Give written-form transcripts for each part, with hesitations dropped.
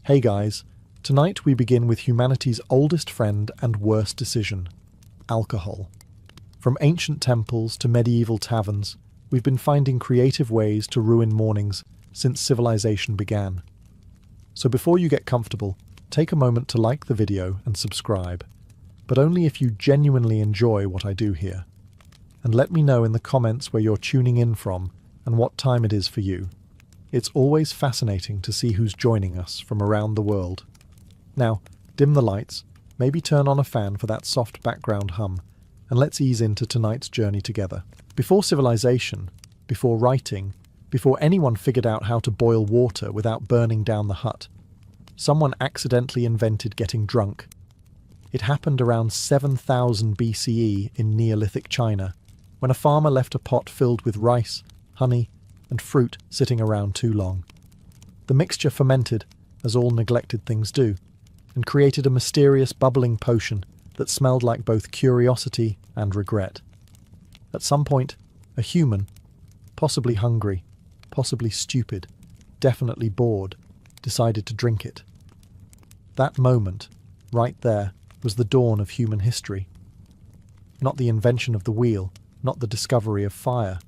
Hey guys, tonight we begin with humanity's oldest friend and worst decision, alcohol. From ancient temples to medieval taverns, we've been finding creative ways to ruin mornings since civilization began. So before you get comfortable, take a moment to like the video and subscribe, but only if you genuinely enjoy what I do here. And let me know in the comments where you're tuning in from and what time it is for you. It's always fascinating to see who's joining us from around the world. Now, dim the lights, maybe turn on a fan for that soft background hum, and let's ease into tonight's journey together. Before civilization, before writing, before anyone figured out how to boil water without burning down the hut, someone accidentally invented getting drunk. It happened around 7000 BCE in Neolithic China, when a farmer left a pot filled with rice, honey, and fruit sitting around too long. The mixture fermented, as all neglected things do, and created a mysterious bubbling potion that smelled like both curiosity and regret. At some point, a human, possibly hungry, possibly stupid, definitely bored, decided to drink it. That moment, right there, was the dawn of human history. Not the invention of the wheel, not the discovery of fire,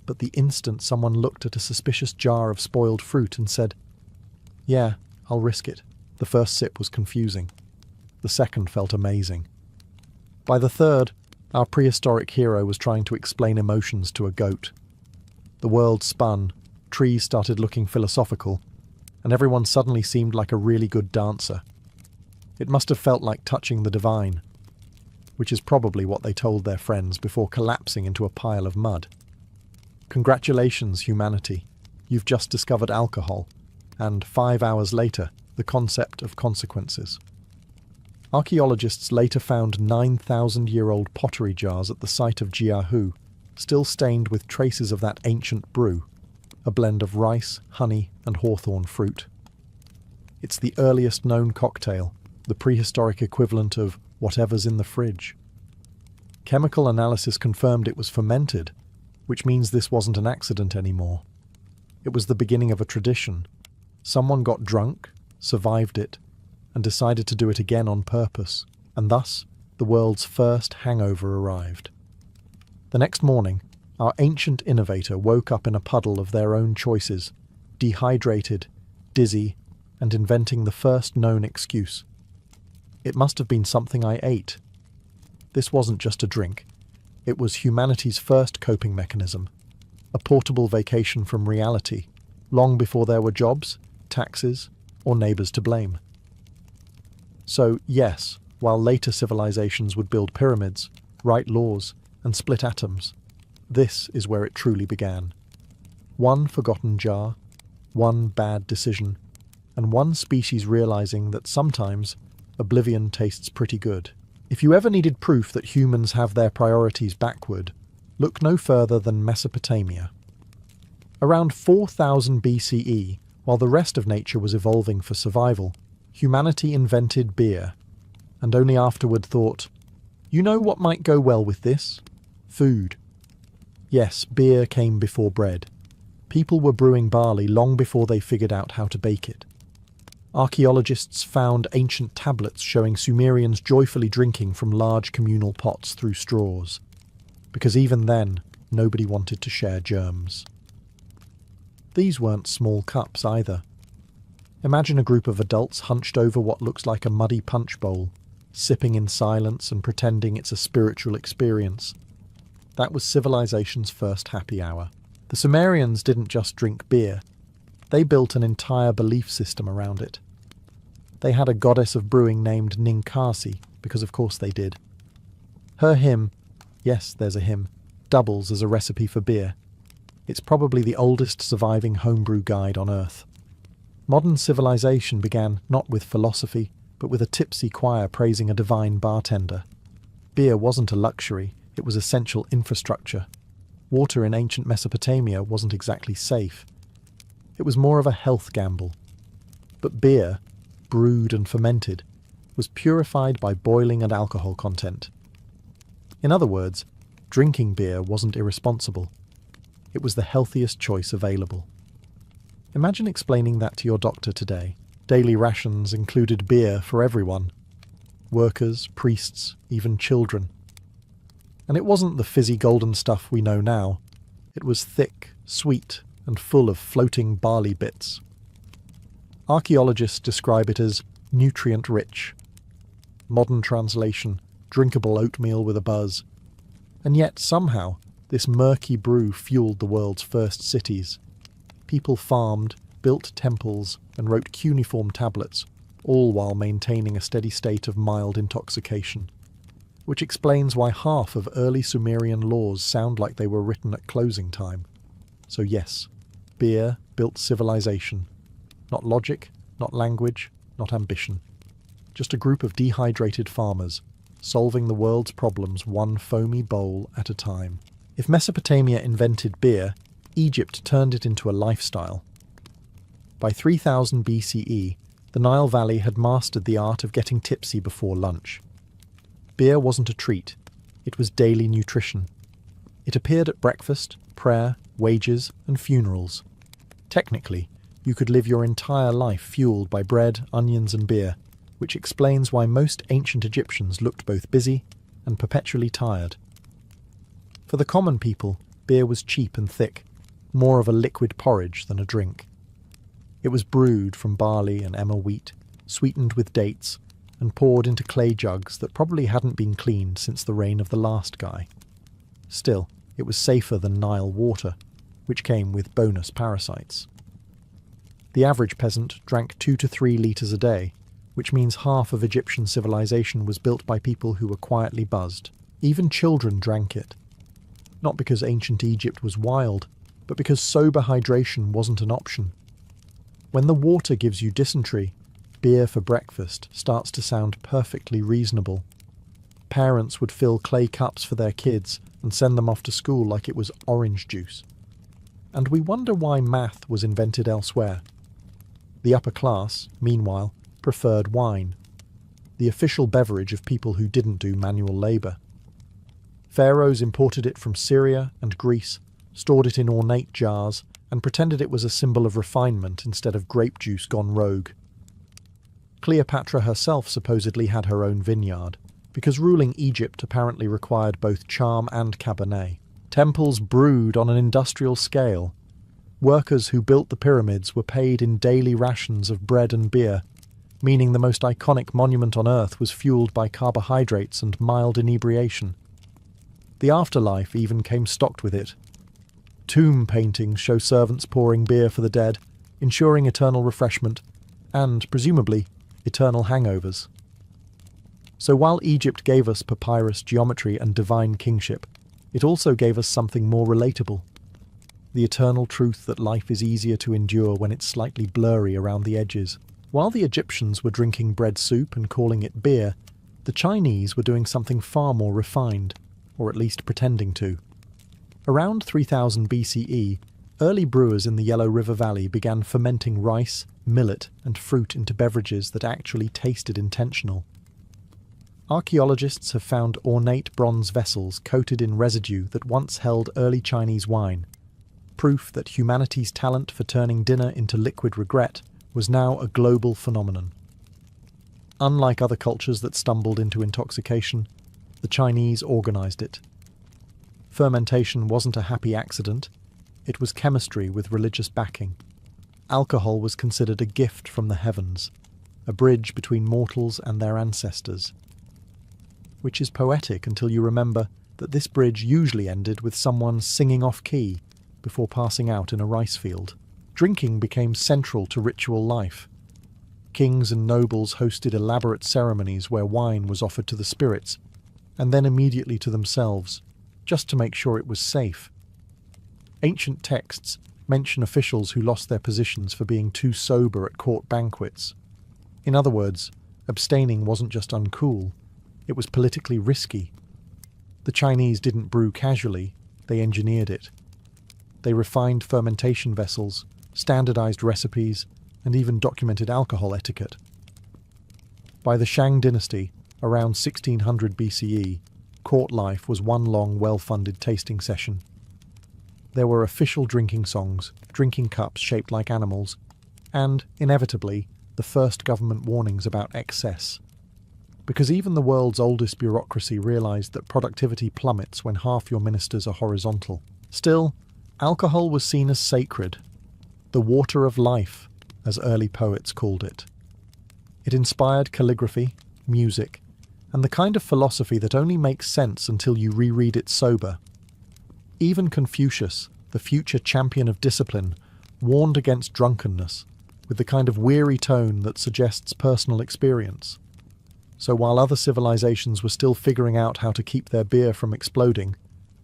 but the instant someone looked at a suspicious jar of spoiled fruit and said, "Yeah, I'll risk it." The first sip was confusing. The second felt amazing. By the third, our prehistoric hero was trying to explain emotions to a goat. The world spun, trees started looking philosophical, and everyone suddenly seemed like a really good dancer. It must have felt like touching the divine, which is probably what they told their friends before collapsing into a pile of mud. Congratulations, humanity. You've just discovered alcohol, and 5 hours later, the concept of consequences. Archaeologists later found 9,000-year-old pottery jars at the site of Jiahu, still stained with traces of that ancient brew, a blend of rice, honey, and hawthorn fruit. It's the earliest known cocktail, the prehistoric equivalent of whatever's in the fridge. Chemical analysis confirmed it was fermented, which means this wasn't an accident anymore. It was the beginning of a tradition. Someone got drunk, survived it, and decided to do it again on purpose, and thus the world's first hangover arrived. The next morning, our ancient innovator woke up in a puddle of their own choices, dehydrated, dizzy, and inventing the first known excuse. It must have been something I ate. This wasn't just a drink. It was humanity's first coping mechanism, a portable vacation from reality, long before there were jobs, taxes, or neighbours to blame. So, yes, while later civilizations would build pyramids, write laws, and split atoms, this is where it truly began. One forgotten jar, one bad decision, and one species realizing that sometimes oblivion tastes pretty good. If you ever needed proof that humans have their priorities backward, look no further than Mesopotamia. Around 4000 BCE, while the rest of nature was evolving for survival, humanity invented beer, and only afterward thought, "You know what might go well with this? Food." Yes, beer came before bread. People were brewing barley long before they figured out how to bake it. Archaeologists found ancient tablets showing Sumerians joyfully drinking from large communal pots through straws, because even then, nobody wanted to share germs. These weren't small cups either. Imagine a group of adults hunched over what looks like a muddy punch bowl, sipping in silence and pretending it's a spiritual experience. That was civilization's first happy hour. The Sumerians didn't just drink beer. They built an entire belief system around it. They had a goddess of brewing named Ninkasi, because of course they did. Her hymn, yes, there's a hymn, doubles as a recipe for beer. It's probably the oldest surviving homebrew guide on Earth. Modern civilization began not with philosophy, but with a tipsy choir praising a divine bartender. Beer wasn't a luxury, it was essential infrastructure. Water in ancient Mesopotamia wasn't exactly safe. It was more of a health gamble. But beer, brewed and fermented, was purified by boiling and alcohol content. In other words, drinking beer wasn't irresponsible. It was the healthiest choice available. Imagine explaining that to your doctor today. Daily rations included beer for everyone. Workers, priests, even children. And it wasn't the fizzy golden stuff we know now. It was thick, sweet, and full of floating barley bits. Archaeologists describe it as nutrient-rich. Modern translation, drinkable oatmeal with a buzz. And yet, somehow, this murky brew fueled the world's first cities. People farmed, built temples, and wrote cuneiform tablets, all while maintaining a steady state of mild intoxication. Which explains why half of early Sumerian laws sound like they were written at closing time. So yes, beer built civilization. Not logic, not language, not ambition. Just a group of dehydrated farmers, solving the world's problems one foamy bowl at a time. If Mesopotamia invented beer, Egypt turned it into a lifestyle. By 3000 BCE, the Nile Valley had mastered the art of getting tipsy before lunch. Beer wasn't a treat, it was daily nutrition. It appeared at breakfast, prayer, wages, and funerals. Technically, you could live your entire life fueled by bread, onions, and beer, which explains why most ancient Egyptians looked both busy and perpetually tired. For the common people, beer was cheap and thick, more of a liquid porridge than a drink. It was brewed from barley and emmer wheat, sweetened with dates, and poured into clay jugs that probably hadn't been cleaned since the reign of the last guy. Still, it was safer than Nile water, which came with bonus parasites. The average peasant drank 2 to 3 litres a day, which means half of Egyptian civilization was built by people who were quietly buzzed. Even children drank it. Not because ancient Egypt was wild, but because sober hydration wasn't an option. When the water gives you dysentery, beer for breakfast starts to sound perfectly reasonable. Parents would fill clay cups for their kids and send them off to school like it was orange juice. And we wonder why math was invented elsewhere. The upper class, meanwhile, preferred wine, the official beverage of people who didn't do manual labour. Pharaohs imported it from Syria and Greece, stored it in ornate jars, and pretended it was a symbol of refinement instead of grape juice gone rogue. Cleopatra herself supposedly had her own vineyard, because ruling Egypt apparently required both charm and Cabernet. Temples brewed on an industrial scale. Workers who built the pyramids were paid in daily rations of bread and beer, meaning the most iconic monument on Earth was fueled by carbohydrates and mild inebriation. The afterlife even came stocked with it. Tomb paintings show servants pouring beer for the dead, ensuring eternal refreshment, and, presumably, eternal hangovers. So while Egypt gave us papyrus geometry and divine kingship, it also gave us something more relatable. The eternal truth that life is easier to endure when it's slightly blurry around the edges. While the Egyptians were drinking bread soup and calling it beer, the Chinese were doing something far more refined, or at least pretending to. Around 3000 BCE, early brewers in the Yellow River Valley began fermenting rice, millet, and fruit into beverages that actually tasted intentional. Archaeologists have found ornate bronze vessels coated in residue that once held early Chinese wine, proof that humanity's talent for turning dinner into liquid regret was now a global phenomenon. Unlike other cultures that stumbled into intoxication, the Chinese organized it. Fermentation wasn't a happy accident, it was chemistry with religious backing. Alcohol was considered a gift from the heavens, a bridge between mortals and their ancestors. Which is poetic until you remember that this bridge usually ended with someone singing off-key before passing out in a rice field. Drinking became central to ritual life. Kings and nobles hosted elaborate ceremonies where wine was offered to the spirits, and then immediately to themselves, just to make sure it was safe. Ancient texts mention officials who lost their positions for being too sober at court banquets. In other words, abstaining wasn't just uncool, it was politically risky. The Chinese didn't brew casually, they engineered it. They refined fermentation vessels, standardized recipes, and even documented alcohol etiquette. By the Shang dynasty, around 1600 BCE, court life was one long, well-funded tasting session. There were official drinking songs, drinking cups shaped like animals, and, inevitably, the first government warnings about excess. Because even the world's oldest bureaucracy realised that productivity plummets when half your ministers are horizontal. Still, alcohol was seen as sacred, the water of life, as early poets called it. It inspired calligraphy, music, and the kind of philosophy that only makes sense until you reread it sober. Even Confucius, the future champion of discipline, warned against drunkenness, with the kind of weary tone that suggests personal experience. So while other civilizations were still figuring out how to keep their beer from exploding,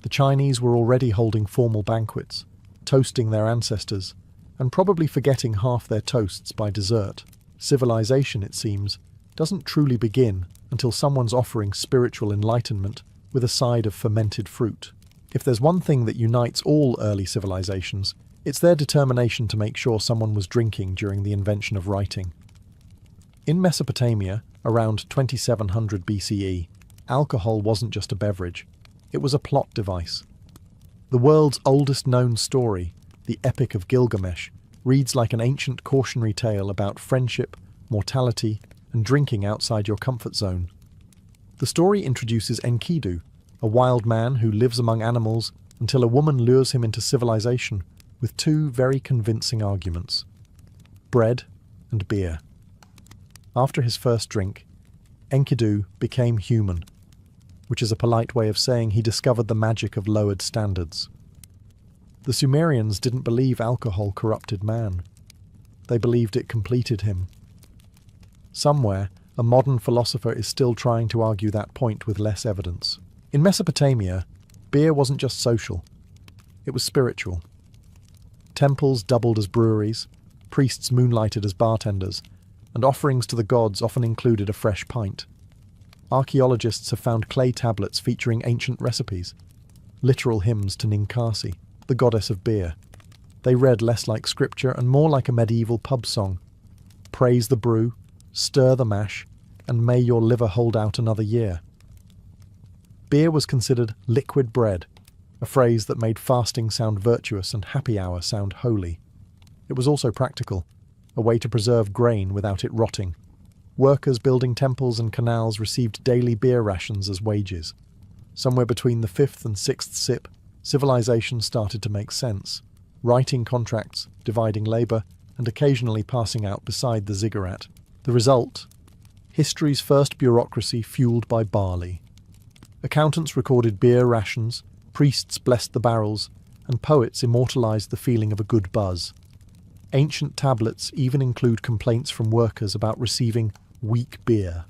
the Chinese were already holding formal banquets, toasting their ancestors, and probably forgetting half their toasts by dessert. Civilization, it seems, doesn't truly begin until someone's offering spiritual enlightenment with a side of fermented fruit. If there's one thing that unites all early civilizations, it's their determination to make sure someone was drinking during the invention of writing. In Mesopotamia, around 2700 BCE, alcohol wasn't just a beverage, it was a plot device. The world's oldest known story, the Epic of Gilgamesh, reads like an ancient cautionary tale about friendship, mortality, and drinking outside your comfort zone. The story introduces Enkidu, a wild man who lives among animals until a woman lures him into civilization with two very convincing arguments: bread and beer. After his first drink, Enkidu became human, which is a polite way of saying he discovered the magic of lowered standards. The Sumerians didn't believe alcohol corrupted man. They believed it completed him. Somewhere, a modern philosopher is still trying to argue that point with less evidence. In Mesopotamia, beer wasn't just social, it was spiritual. Temples doubled as breweries, priests moonlighted as bartenders, and offerings to the gods often included a fresh pint. Archaeologists have found clay tablets featuring ancient recipes, literal hymns to Ninkasi, the goddess of beer. They read less like scripture and more like a medieval pub song. Praise the brew, stir the mash, and may your liver hold out another year. Beer was considered liquid bread, a phrase that made fasting sound virtuous and happy hour sound holy. It was also practical, a way to preserve grain without it rotting. Workers building temples and canals received daily beer rations as wages. Somewhere between the fifth and sixth sip, civilization started to make sense, writing contracts, dividing labour, and occasionally passing out beside the ziggurat. The result? History's first bureaucracy fueled by barley. Accountants recorded beer rations, priests blessed the barrels, and poets immortalised the feeling of a good buzz. Ancient tablets even include complaints from workers about receiving weak beer.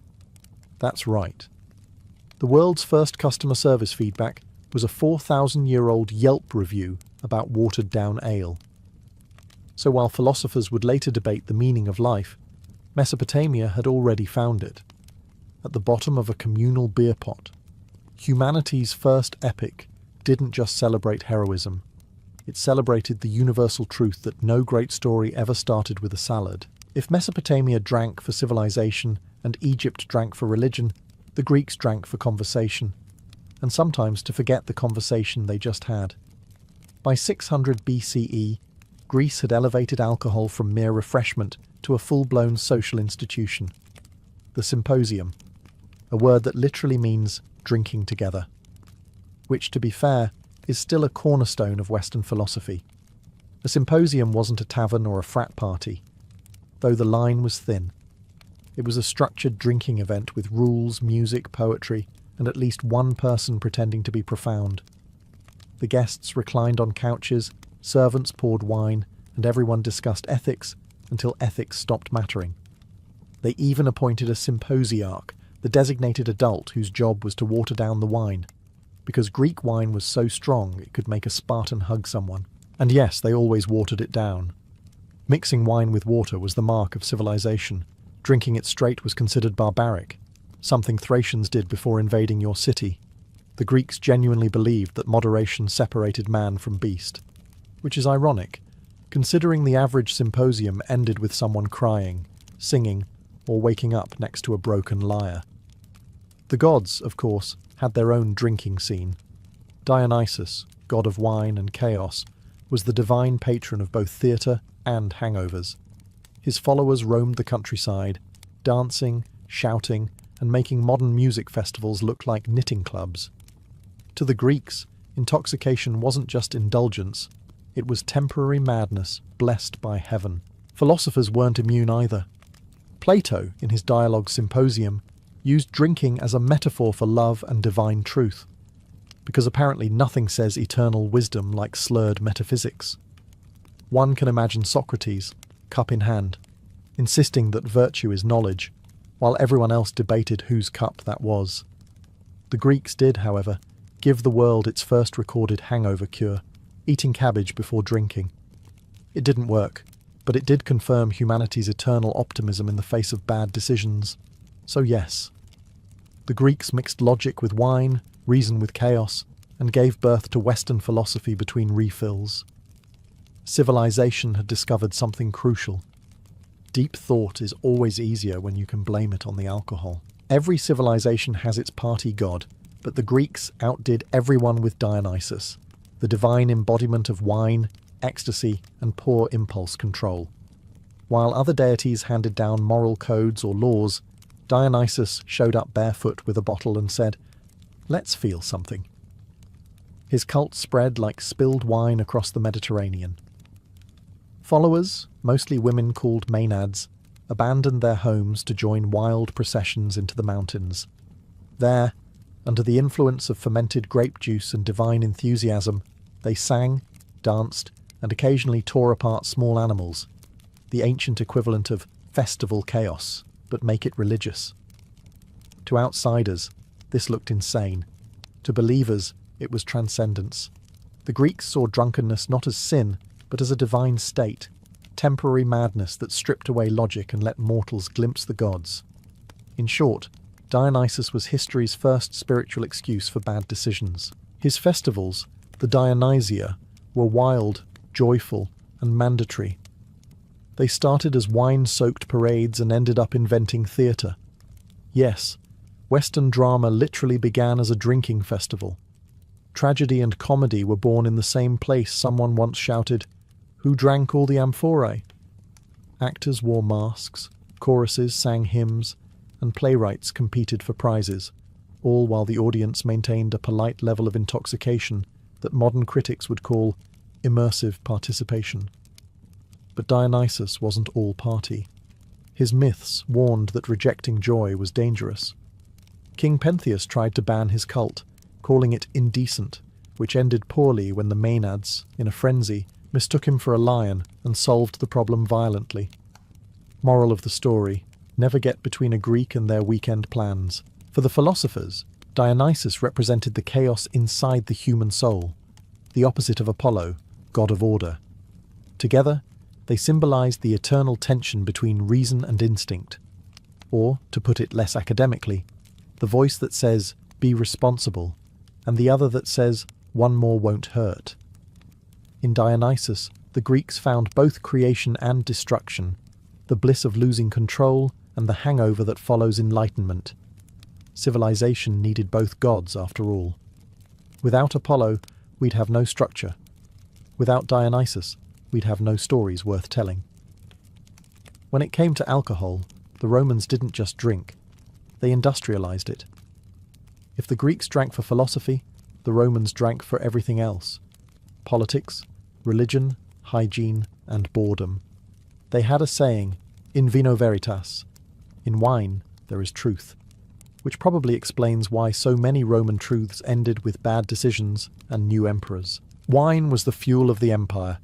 That's right. The world's first customer service feedback was a 4,000-year-old Yelp review about watered-down ale. So while philosophers would later debate the meaning of life, Mesopotamia had already found it. At the bottom of a communal beer pot, humanity's first epic didn't just celebrate heroism. It celebrated the universal truth that no great story ever started with a salad. If Mesopotamia drank for civilization and Egypt drank for religion, the Greeks drank for conversation, and sometimes to forget the conversation they just had. By 600 BCE, Greece had elevated alcohol from mere refreshment to a full-blown social institution. The symposium, a word that literally means drinking together, which, to be fair, is still a cornerstone of Western philosophy. A symposium wasn't a tavern or a frat party, though the line was thin. It was a structured drinking event with rules, music, poetry, and at least one person pretending to be profound. The guests reclined on couches, servants poured wine, and everyone discussed ethics until ethics stopped mattering. They even appointed a symposiarch, the designated adult whose job was to water down the wine, because Greek wine was so strong it could make a Spartan hug someone. And yes, they always watered it down. Mixing wine with water was the mark of civilization. Drinking it straight was considered barbaric, something Thracians did before invading your city. The Greeks genuinely believed that moderation separated man from beast, which is ironic, considering the average symposium ended with someone crying, singing, or waking up next to a broken lyre. The gods, of course, had their own drinking scene. Dionysus, god of wine and chaos, was the divine patron of both theatre and hangovers. His followers roamed the countryside, dancing, shouting, and making modern music festivals look like knitting clubs. To the Greeks, intoxication wasn't just indulgence, it was temporary madness blessed by heaven. Philosophers weren't immune either. Plato, in his dialogue Symposium, used drinking as a metaphor for love and divine truth, because apparently nothing says eternal wisdom like slurred metaphysics. One can imagine Socrates, cup in hand, insisting that virtue is knowledge, while everyone else debated whose cup that was. The Greeks did, however, give the world its first recorded hangover cure, eating cabbage before drinking. It didn't work, but it did confirm humanity's eternal optimism in the face of bad decisions. So yes, the Greeks mixed logic with wine, reason with chaos, and gave birth to Western philosophy between refills. Civilization had discovered something crucial. Deep thought is always easier when you can blame it on the alcohol. Every civilization has its party god, but the Greeks outdid everyone with Dionysus, the divine embodiment of wine, ecstasy, and poor impulse control. While other deities handed down moral codes or laws, Dionysus showed up barefoot with a bottle and said, "Let's feel something." His cult spread like spilled wine across the Mediterranean. Followers, mostly women called Maenads, abandoned their homes to join wild processions into the mountains. There, under the influence of fermented grape juice and divine enthusiasm, they sang, danced, and occasionally tore apart small animals, the ancient equivalent of festival chaos, but make it religious. To outsiders, this looked insane. To believers, it was transcendence. The Greeks saw drunkenness not as sin, but as a divine state, temporary madness that stripped away logic and let mortals glimpse the gods. In short, Dionysus was history's first spiritual excuse for bad decisions. His festivals, the Dionysia, were wild, joyful, and mandatory. They started as wine-soaked parades and ended up inventing theatre. Yes, Western drama literally began as a drinking festival. Tragedy and comedy were born in the same place. Someone once shouted, "Who drank all the amphorae?" Actors wore masks, choruses sang hymns, and playwrights competed for prizes, all while the audience maintained a polite level of intoxication that modern critics would call immersive participation. But Dionysus wasn't all party. His myths warned that rejecting joy was dangerous. King Pentheus tried to ban his cult, calling it indecent, which ended poorly when the Maenads, in a frenzy, mistook him for a lion and solved the problem violently. Moral of the story: never get between a Greek and their weekend plans. For the philosophers, Dionysus represented the chaos inside the human soul, the opposite of Apollo, god of order. Together, they symbolized the eternal tension between reason and instinct. Or, to put it less academically, the voice that says, "Be responsible," and the other that says, "One more won't hurt." In Dionysus, the Greeks found both creation and destruction, the bliss of losing control and the hangover that follows enlightenment. Civilization needed both gods, after all. Without Apollo, we'd have no structure. Without Dionysus, we'd have no stories worth telling. When it came to alcohol, the Romans didn't just drink. They industrialized it. If the Greeks drank for philosophy, the Romans drank for everything else: politics, religion, hygiene, and boredom. They had a saying, "In vino veritas," in wine there is truth, which probably explains why so many Roman truths ended with bad decisions and new emperors. Wine was the fuel of the empire.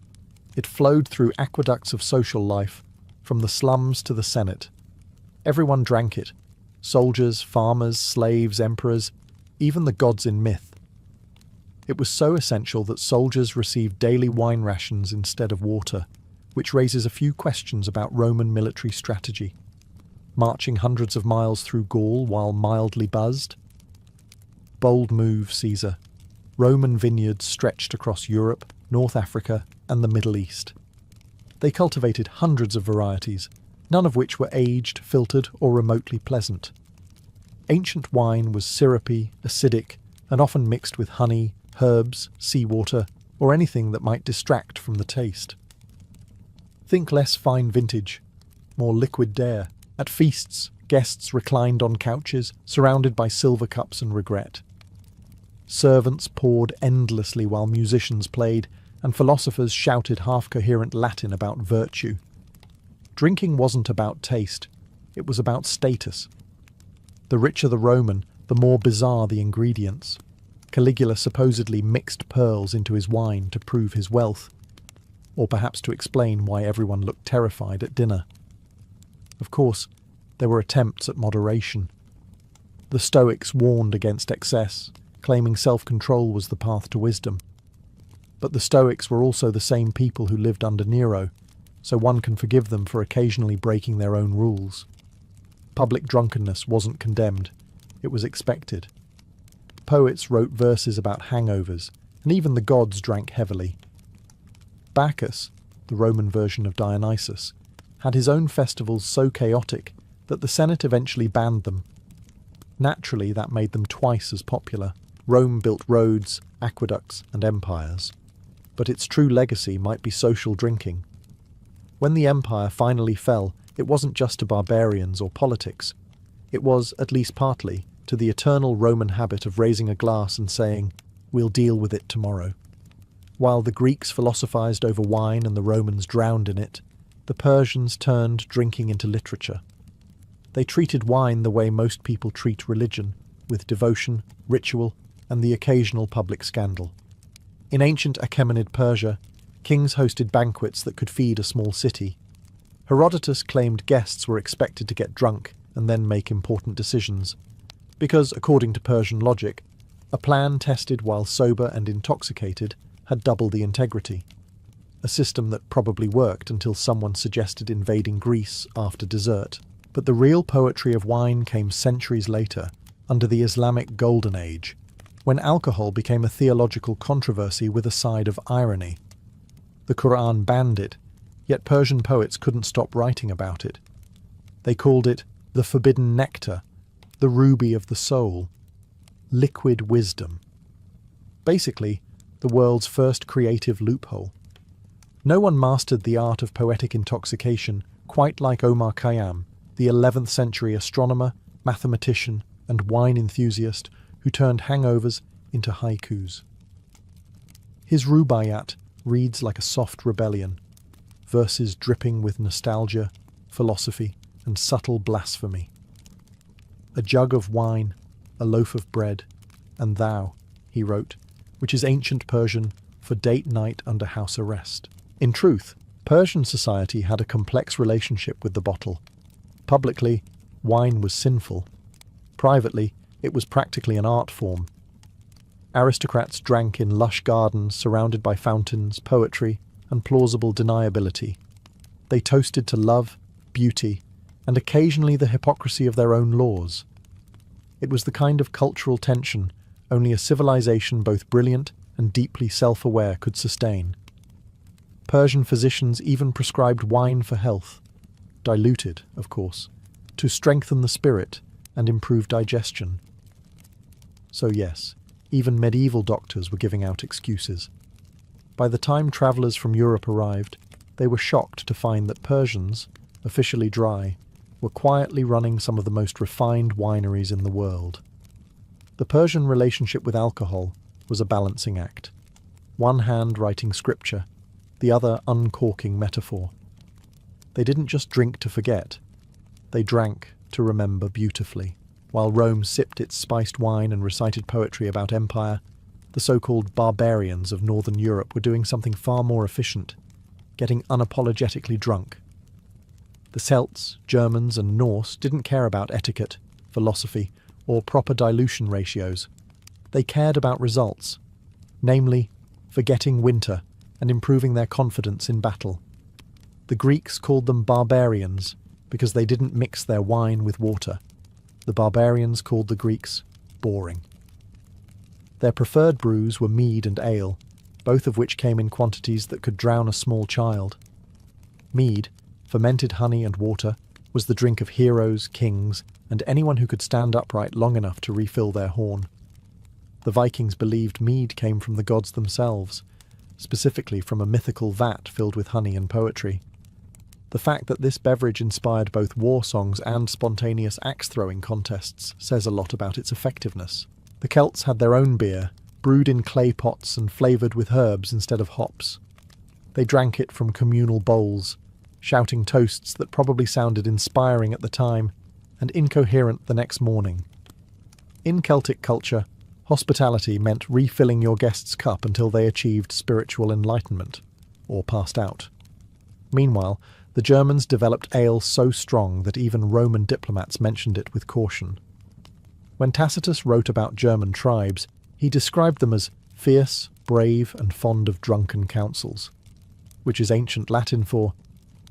It flowed through aqueducts of social life, from the slums to the Senate. Everyone drank it: soldiers, farmers, slaves, emperors, even the gods in myth. It was so essential that soldiers received daily wine rations instead of water, which raises a few questions about Roman military strategy. Marching hundreds of miles through Gaul while mildly buzzed? Bold move, Caesar. Roman vineyards stretched across Europe, North Africa, and the Middle East. They cultivated hundreds of varieties, none of which were aged, filtered, or remotely pleasant. Ancient wine was syrupy, acidic, and often mixed with honey, herbs, seawater, or anything that might distract from the taste. Think less fine vintage, more liquid dare. At feasts, guests reclined on couches, surrounded by silver cups and regret. Servants poured endlessly while musicians played, and philosophers shouted half-coherent Latin about virtue. Drinking wasn't about taste, it was about status. The richer the Roman, the more bizarre the ingredients. Caligula supposedly mixed pearls into his wine to prove his wealth, or perhaps to explain why everyone looked terrified at dinner. Of course, there were attempts at moderation. The Stoics warned against excess, claiming self-control was the path to wisdom. But the Stoics were also the same people who lived under Nero, so one can forgive them for occasionally breaking their own rules. Public drunkenness wasn't condemned, it was expected. Poets wrote verses about hangovers, and even the gods drank heavily. Bacchus, the Roman version of Dionysus, had his own festivals so chaotic that the Senate eventually banned them. Naturally, that made them twice as popular. Rome built roads, aqueducts, and empires. But its true legacy might be social drinking. When the empire finally fell, it wasn't just to barbarians or politics. It was, at least partly, to the eternal Roman habit of raising a glass and saying, "We'll deal with it tomorrow." While the Greeks philosophized over wine and the Romans drowned in it, the Persians turned drinking into literature. They treated wine the way most people treat religion, with devotion, ritual, and the occasional public scandal. In ancient Achaemenid Persia, kings hosted banquets that could feed a small city. Herodotus claimed guests were expected to get drunk and then make important decisions, because, according to Persian logic, a plan tested while sober and intoxicated had double the integrity. A system that probably worked until someone suggested invading Greece after dessert. But the real poetry of wine came centuries later, under the Islamic Golden Age, when alcohol became a theological controversy with a side of irony. The Quran banned it, yet Persian poets couldn't stop writing about it. They called it the forbidden nectar, the ruby of the soul, liquid wisdom. Basically, the world's first creative loophole. No one mastered the art of poetic intoxication quite like Omar Khayyam, the 11th century astronomer, mathematician, and wine enthusiast who turned hangovers into haikus. His Rubaiyat reads like a soft rebellion, verses dripping with nostalgia, philosophy, and subtle blasphemy. "A jug of wine, a loaf of bread, and thou," he wrote, which is ancient Persian for date night under house arrest. In truth, Persian society had a complex relationship with the bottle. Publicly, wine was sinful. Privately, it was practically an art form. Aristocrats drank in lush gardens surrounded by fountains, poetry, and plausible deniability. They toasted to love, beauty, and occasionally the hypocrisy of their own laws. It was the kind of cultural tension only a civilization both brilliant and deeply self-aware could sustain. Persian physicians even prescribed wine for health, diluted, of course, to strengthen the spirit and improve digestion. So yes, even medieval doctors were giving out excuses. By the time travellers from Europe arrived, they were shocked to find that Persians, officially dry, were quietly running some of the most refined wineries in the world. The Persian relationship with alcohol was a balancing act. One hand writing scripture, the other uncorking metaphor. They didn't just drink to forget, they drank to remember beautifully. While Rome sipped its spiced wine and recited poetry about empire, the so-called barbarians of northern Europe were doing something far more efficient, getting unapologetically drunk. The Celts, Germans, and Norse didn't care about etiquette, philosophy, or proper dilution ratios. They cared about results, namely, forgetting winter and improving their confidence in battle. The Greeks called them barbarians because they didn't mix their wine with water. The barbarians called the Greeks boring. Their preferred brews were mead and ale, both of which came in quantities that could drown a small child. Mead, fermented honey and water, was the drink of heroes, kings, and anyone who could stand upright long enough to refill their horn. The Vikings believed mead came from the gods themselves, specifically from a mythical vat filled with honey and poetry. The fact that this beverage inspired both war songs and spontaneous axe-throwing contests says a lot about its effectiveness. The Celts had their own beer, brewed in clay pots and flavoured with herbs instead of hops. They drank it from communal bowls, shouting toasts that probably sounded inspiring at the time and incoherent the next morning. In Celtic culture, hospitality meant refilling your guest's cup until they achieved spiritual enlightenment, or passed out. Meanwhile, the Germans developed ale so strong that even Roman diplomats mentioned it with caution. When Tacitus wrote about German tribes, he described them as fierce, brave, and fond of drunken councils, which is ancient Latin for,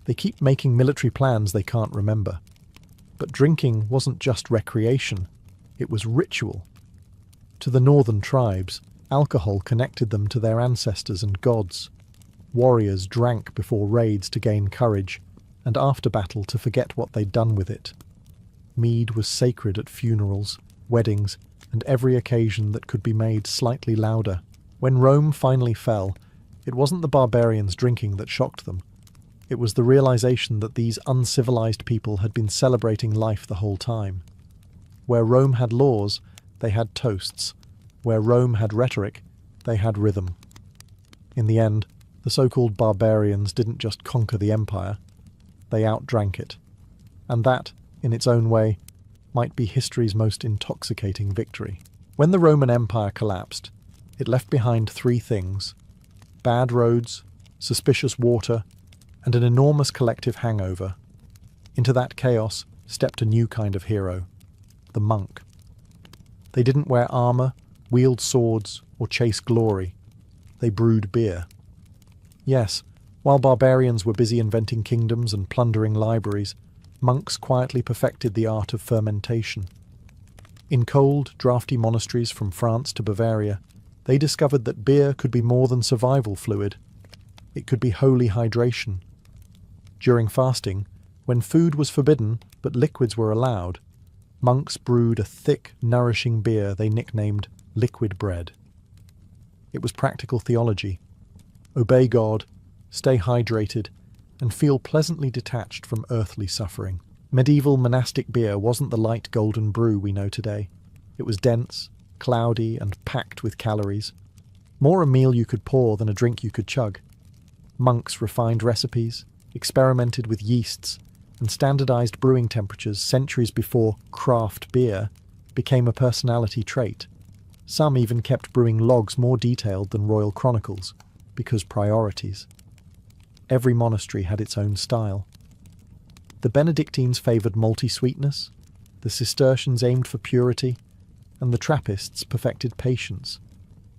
they keep making military plans they can't remember. But drinking wasn't just recreation, it was ritual. To the northern tribes, alcohol connected them to their ancestors and gods. Warriors drank before raids to gain courage, and after battle to forget what they'd done with it. Mead was sacred at funerals, weddings, and every occasion that could be made slightly louder. When Rome finally fell, it wasn't the barbarians drinking that shocked them. It was the realization that these uncivilized people had been celebrating life the whole time. Where Rome had laws, they had toasts. Where Rome had rhetoric, they had rhythm. In the end, the so-called barbarians didn't just conquer the empire, they outdrank it. And that, in its own way, might be history's most intoxicating victory. When the Roman Empire collapsed, it left behind three things: bad roads, suspicious water, and an enormous collective hangover. Into that chaos stepped a new kind of hero, the monk. They didn't wear armor, wield swords, or chase glory. They brewed beer. Yes, while barbarians were busy inventing kingdoms and plundering libraries, monks quietly perfected the art of fermentation. In cold, draughty monasteries from France to Bavaria, they discovered that beer could be more than survival fluid. It could be holy hydration. During fasting, when food was forbidden but liquids were allowed, monks brewed a thick, nourishing beer they nicknamed liquid bread. It was practical theology. Obey God, stay hydrated, and feel pleasantly detached from earthly suffering. Medieval monastic beer wasn't the light golden brew we know today. It was dense, cloudy, and packed with calories. More a meal you could pour than a drink you could chug. Monks refined recipes, experimented with yeasts, and standardized brewing temperatures centuries before craft beer became a personality trait. Some even kept brewing logs more detailed than royal chronicles, because priorities. Every monastery had its own style. The Benedictines favoured malty sweetness, the Cistercians aimed for purity, and the Trappists perfected patience,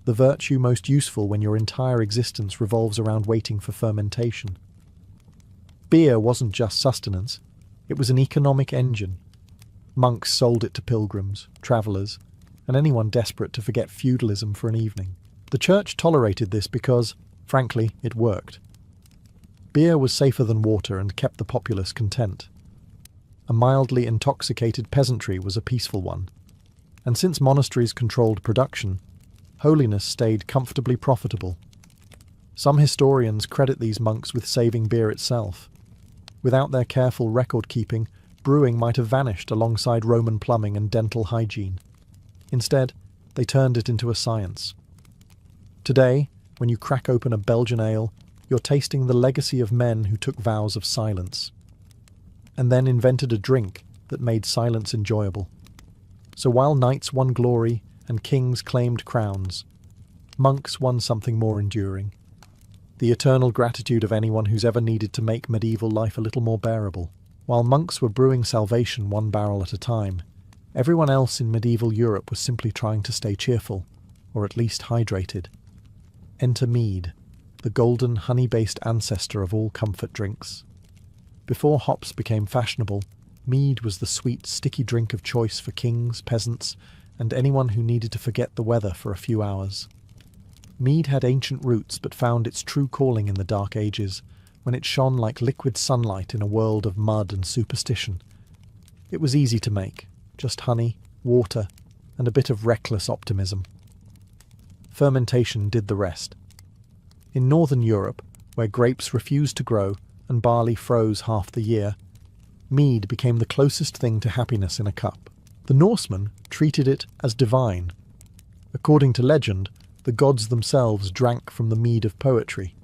the virtue most useful when your entire existence revolves around waiting for fermentation. Beer wasn't just sustenance, it was an economic engine. Monks sold it to pilgrims, travellers, and anyone desperate to forget feudalism for an evening. The church tolerated this because, frankly, it worked. Beer was safer than water and kept the populace content. A mildly intoxicated peasantry was a peaceful one. And since monasteries controlled production, holiness stayed comfortably profitable. Some historians credit these monks with saving beer itself. Without their careful record-keeping, brewing might have vanished alongside Roman plumbing and dental hygiene. Instead, they turned it into a science. Today, when you crack open a Belgian ale, you're tasting the legacy of men who took vows of silence, and then invented a drink that made silence enjoyable. So while knights won glory and kings claimed crowns, monks won something more enduring: the eternal gratitude of anyone who's ever needed to make medieval life a little more bearable. While monks were brewing salvation one barrel at a time, everyone else in medieval Europe was simply trying to stay cheerful, or at least hydrated. Enter mead, the golden, honey-based ancestor of all comfort drinks. Before hops became fashionable, mead was the sweet, sticky drink of choice for kings, peasants, and anyone who needed to forget the weather for a few hours. Mead had ancient roots but found its true calling in the Dark Ages, when it shone like liquid sunlight in a world of mud and superstition. It was easy to make, just honey, water, and a bit of reckless optimism. Fermentation did the rest. In northern Europe, where grapes refused to grow, and barley froze half the year, mead became the closest thing to happiness in a cup. The Norsemen treated it as divine. According to legend, the gods themselves drank from the mead of poetry,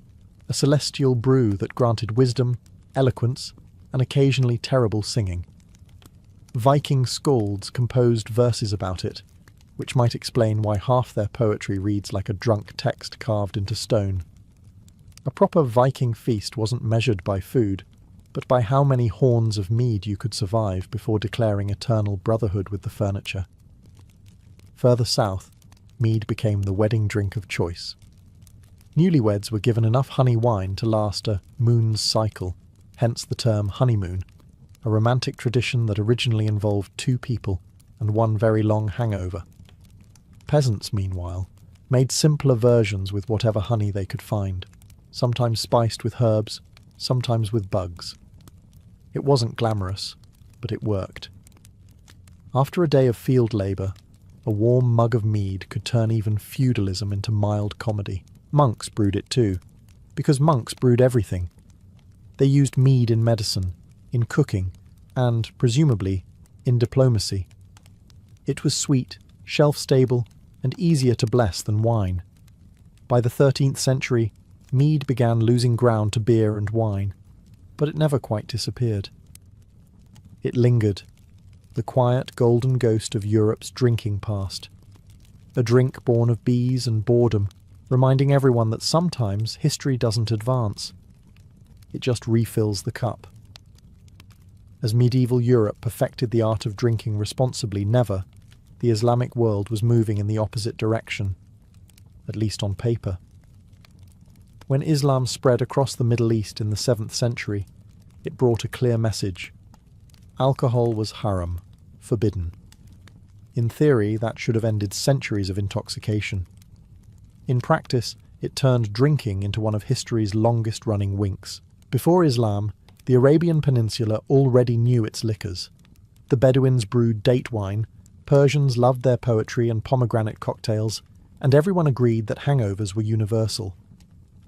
a celestial brew that granted wisdom, eloquence, and occasionally terrible singing. Viking skalds composed verses about it, which might explain why half their poetry reads like a drunk text carved into stone. A proper Viking feast wasn't measured by food, but by how many horns of mead you could survive before declaring eternal brotherhood with the furniture. Further south, mead became the wedding drink of choice. Newlyweds were given enough honey wine to last a moon's cycle, hence the term honeymoon, a romantic tradition that originally involved two people and one very long hangover. Peasants, meanwhile, made simpler versions with whatever honey they could find, sometimes spiced with herbs, sometimes with bugs. It wasn't glamorous, but it worked. After a day of field labour, a warm mug of mead could turn even feudalism into mild comedy. Monks brewed it too, because monks brewed everything. They used mead in medicine, in cooking, and, presumably, in diplomacy. It was sweet, shelf-stable, and easier to bless than wine. By the 13th century, mead began losing ground to beer and wine, but it never quite disappeared. It lingered, the quiet golden ghost of Europe's drinking past, a drink born of bees and boredom, reminding everyone that sometimes history doesn't advance. It just refills the cup. As medieval Europe perfected the art of drinking responsibly, never, the Islamic world was moving in the opposite direction, at least on paper. When Islam spread across the Middle East in the 7th century, it brought a clear message. Alcohol was haram, forbidden. In theory, that should have ended centuries of intoxication. In practice, it turned drinking into one of history's longest-running winks. Before Islam, the Arabian Peninsula already knew its liquors. The Bedouins brewed date wine, Persians loved their poetry and pomegranate cocktails, and everyone agreed that hangovers were universal.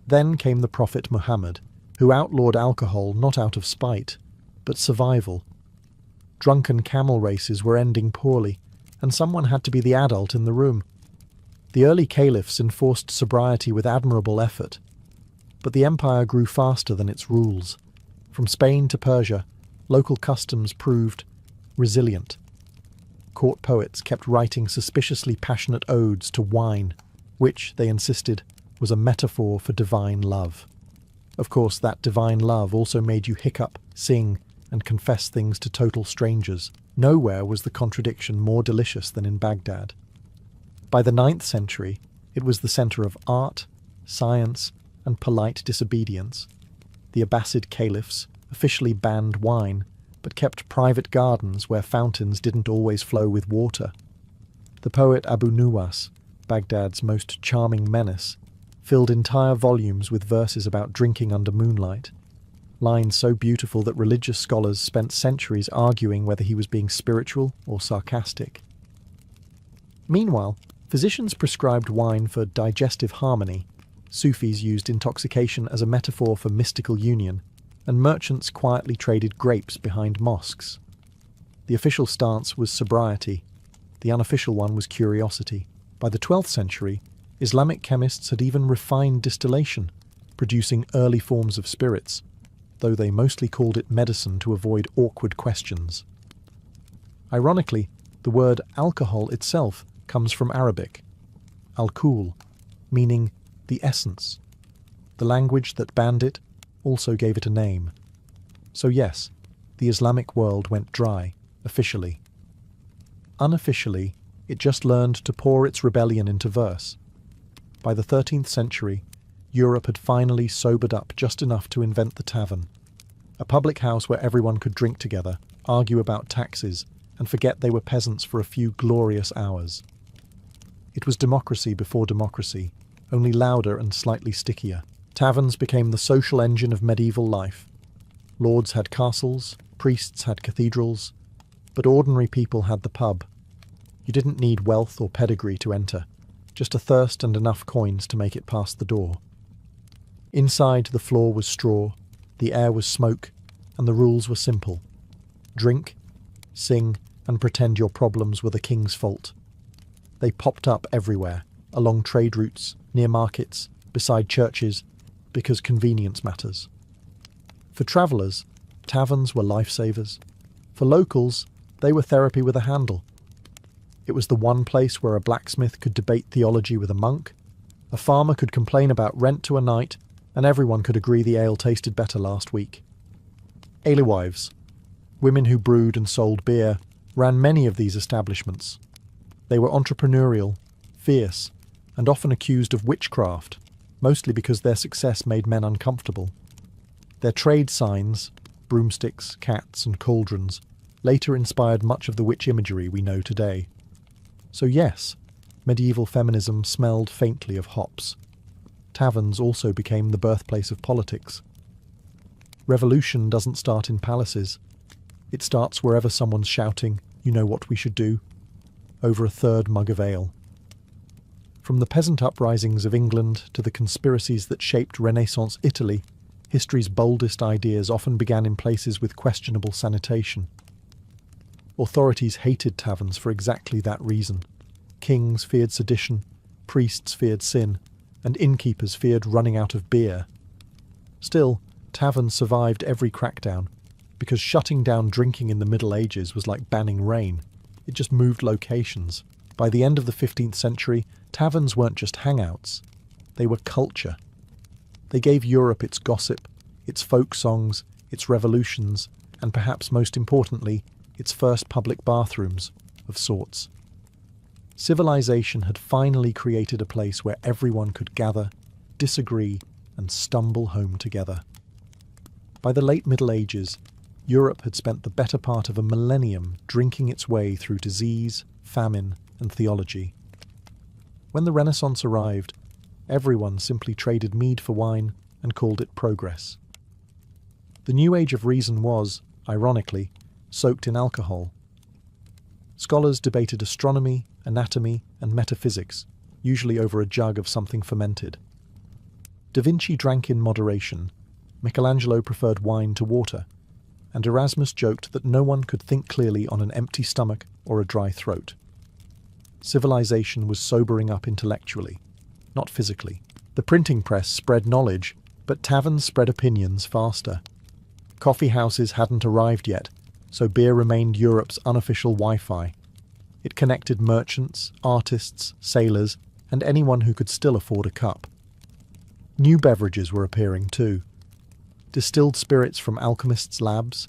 Then came the Prophet Muhammad, who outlawed alcohol not out of spite, but survival. Drunken camel races were ending poorly, and someone had to be the adult in the room. The early caliphs enforced sobriety with admirable effort, but the empire grew faster than its rules. From Spain to Persia, local customs proved resilient. Court poets kept writing suspiciously passionate odes to wine, which, they insisted, was a metaphor for divine love. Of course, that divine love also made you hiccup, sing, and confess things to total strangers. Nowhere was the contradiction more delicious than in Baghdad. By the 9th century, it was the centre of art, science, and polite disobedience. The Abbasid caliphs officially banned wine, but kept private gardens where fountains didn't always flow with water. The poet Abu Nuwas, Baghdad's most charming menace, filled entire volumes with verses about drinking under moonlight, lines so beautiful that religious scholars spent centuries arguing whether he was being spiritual or sarcastic. Meanwhile, physicians prescribed wine for digestive harmony, Sufis used intoxication as a metaphor for mystical union, and merchants quietly traded grapes behind mosques. The official stance was sobriety, the unofficial one was curiosity. By the 12th century, Islamic chemists had even refined distillation, producing early forms of spirits, though they mostly called it medicine to avoid awkward questions. Ironically, the word alcohol itself comes from Arabic, al-kul, meaning the essence. The language that banned it also gave it a name. So yes, the Islamic world went dry, officially. Unofficially, it just learned to pour its rebellion into verse. By the 13th century, Europe had finally sobered up just enough to invent the tavern, a public house where everyone could drink together, argue about taxes, and forget they were peasants for a few glorious hours. It was democracy before democracy, only louder and slightly stickier. Taverns became the social engine of medieval life. Lords had castles, priests had cathedrals, but ordinary people had the pub. You didn't need wealth or pedigree to enter, just a thirst and enough coins to make it past the door. Inside, the floor was straw, The air was smoke, and the rules were simple. Drink, sing, and pretend your problems were the king's fault. They popped up everywhere, along trade routes, near markets, beside churches, because convenience matters. For travellers, taverns were lifesavers. For locals, they were therapy with a handle. It was the one place where a blacksmith could debate theology with a monk, a farmer could complain about rent to a knight, and everyone could agree the ale tasted better last week. Alewives, women who brewed and sold beer, ran many of these establishments. They were entrepreneurial, fierce, and often accused of witchcraft, mostly because their success made men uncomfortable. Their trade signs, broomsticks, cats, and cauldrons, later inspired much of the witch imagery we know today. So yes, medieval feminism smelled faintly of hops. Taverns also became the birthplace of politics. Revolution doesn't start in palaces. It starts wherever someone's shouting, "You know what we should do," over a third mug of ale. From the peasant uprisings of England to the conspiracies that shaped Renaissance Italy, history's boldest ideas often began in places with questionable sanitation. Authorities hated taverns for exactly that reason. Kings feared sedition, priests feared sin, and innkeepers feared running out of beer. Still, taverns survived every crackdown, because shutting down drinking in the Middle Ages was like banning rain. It just moved locations. By the end of the 15th century, taverns weren't just hangouts. They were culture. They gave Europe its gossip, its folk songs, its revolutions, and perhaps most importantly, its first public bathrooms, of sorts. Civilization had finally created a place where everyone could gather, disagree, and stumble home together. By the late Middle Ages, Europe had spent the better part of a millennium drinking its way through disease, famine, and theology. When the Renaissance arrived, everyone simply traded mead for wine and called it progress. The new age of reason was, ironically, soaked in alcohol. Scholars debated astronomy, anatomy, and metaphysics, usually over a jug of something fermented. Da Vinci drank in moderation, Michelangelo preferred wine to water, and Erasmus joked that no one could think clearly on an empty stomach or a dry throat. Civilization was sobering up intellectually, not physically. The printing press spread knowledge, but taverns spread opinions faster. Coffee houses hadn't arrived yet, so beer remained Europe's unofficial Wi-Fi. It connected merchants, artists, sailors, and anyone who could still afford a cup. New beverages were appearing too. Distilled spirits from alchemists' labs,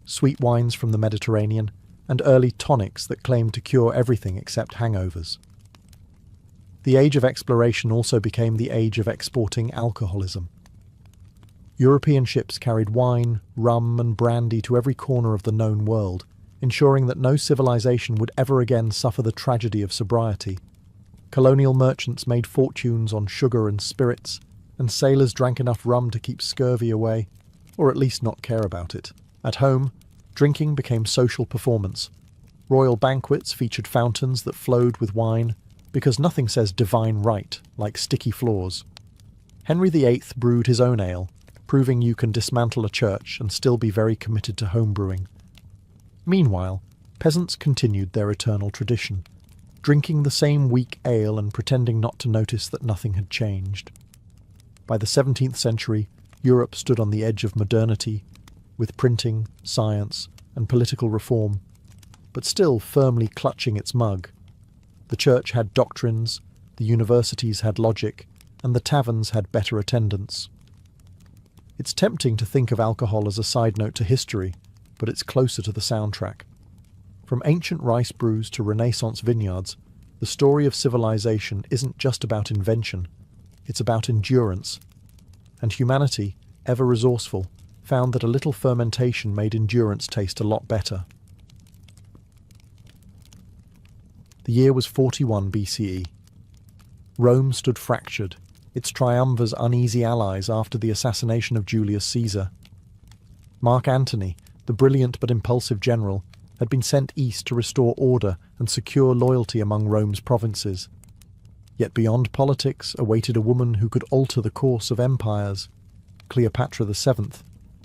sweet wines from the Mediterranean, and early tonics that claimed to cure everything except hangovers. The age of exploration also became the age of exporting alcoholism. European ships carried wine, rum, and brandy to every corner of the known world, ensuring that no civilization would ever again suffer the tragedy of sobriety. Colonial merchants made fortunes on sugar and spirits, and sailors drank enough rum to keep scurvy away, or at least not care about it. At home, drinking became social performance. Royal banquets featured fountains that flowed with wine, because nothing says divine right like sticky floors. Henry VIII brewed his own ale, proving you can dismantle a church and still be very committed to homebrewing. Meanwhile, peasants continued their eternal tradition, drinking the same weak ale and pretending not to notice that nothing had changed. By the 17th century, Europe stood on the edge of modernity, with printing, science, and political reform, but still firmly clutching its mug. The church had doctrines, the universities had logic, and the taverns had better attendance. It's tempting to think of alcohol as a side note to history, but it's closer to the soundtrack. From ancient rice brews to Renaissance vineyards, the story of civilization isn't just about invention, it's about endurance. And humanity, ever resourceful, found that a little fermentation made endurance taste a lot better. The year was 41 BCE. Rome stood fractured, its triumvirs uneasy allies after the assassination of Julius Caesar. Mark Antony, the brilliant but impulsive general, had been sent east to restore order and secure loyalty among Rome's provinces. Yet beyond politics awaited a woman who could alter the course of empires, Cleopatra VII,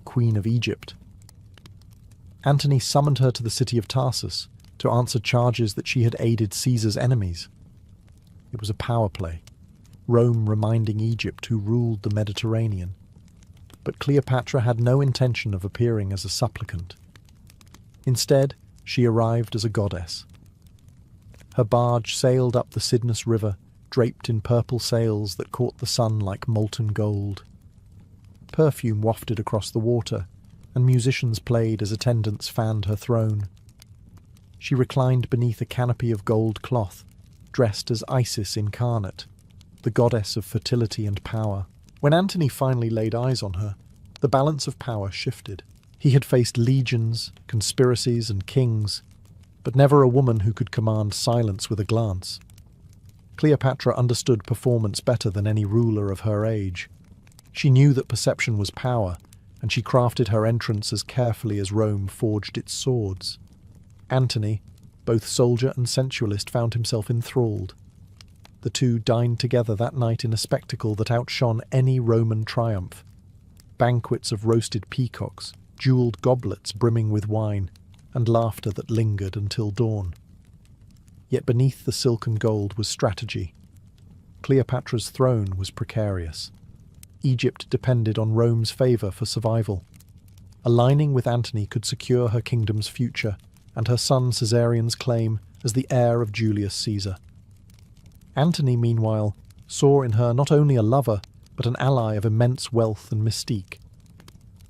Queen of Egypt. Antony summoned her to the city of Tarsus to answer charges that she had aided Caesar's enemies. It was a power play, Rome reminding Egypt who ruled the Mediterranean. But Cleopatra had no intention of appearing as a supplicant. Instead, she arrived as a goddess. Her barge sailed up the Cydnus River, draped in purple sails that caught the sun like molten gold. Perfume wafted across the water, and musicians played as attendants fanned her throne. She reclined beneath a canopy of gold cloth, dressed as Isis incarnate, the goddess of fertility and power. When Antony finally laid eyes on her, the balance of power shifted. He had faced legions, conspiracies, and kings, but never a woman who could command silence with a glance. Cleopatra understood performance better than any ruler of her age. She knew that perception was power, and she crafted her entrance as carefully as Rome forged its swords. Antony, both soldier and sensualist, found himself enthralled. The two dined together that night in a spectacle that outshone any Roman triumph. Banquets of roasted peacocks, jewelled goblets brimming with wine, and laughter that lingered until dawn. Yet beneath the silken gold was strategy. Cleopatra's throne was precarious. Egypt depended on Rome's favour for survival. Aligning with Antony could secure her kingdom's future and her son Caesarion's claim as the heir of Julius Caesar. Antony, meanwhile, saw in her not only a lover, but an ally of immense wealth and mystique.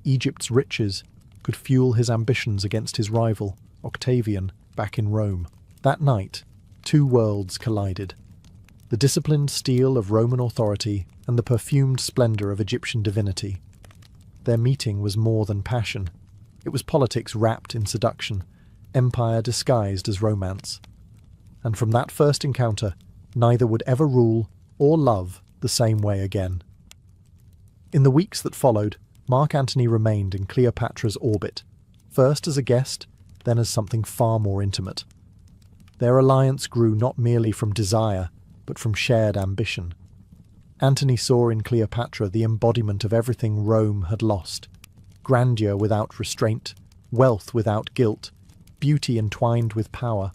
Egypt's riches could fuel his ambitions against his rival, Octavian, back in Rome. That night, two worlds collided. The disciplined steel of Roman authority and the perfumed splendour of Egyptian divinity. Their meeting was more than passion. It was politics wrapped in seduction, empire disguised as romance. And from that first encounter, neither would ever rule or love the same way again. In the weeks that followed, Mark Antony remained in Cleopatra's orbit, first as a guest, then as something far more intimate. Their alliance grew not merely from desire, but from shared ambition. Antony saw in Cleopatra the embodiment of everything Rome had lost: grandeur without restraint, wealth without guilt, beauty entwined with power.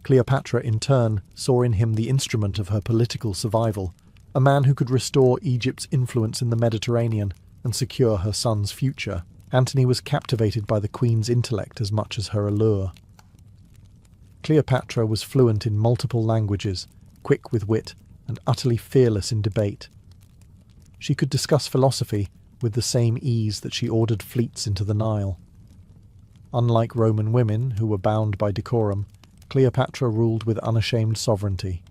Cleopatra, in turn, saw in him the instrument of her political survival, a man who could restore Egypt's influence in the Mediterranean and secure her son's future. Antony was captivated by the queen's intellect as much as her allure. Cleopatra was fluent in multiple languages, quick with wit, and utterly fearless in debate. She could discuss philosophy with the same ease that she ordered fleets into the Nile. Unlike Roman women, who were bound by decorum, Cleopatra ruled with unashamed sovereignty.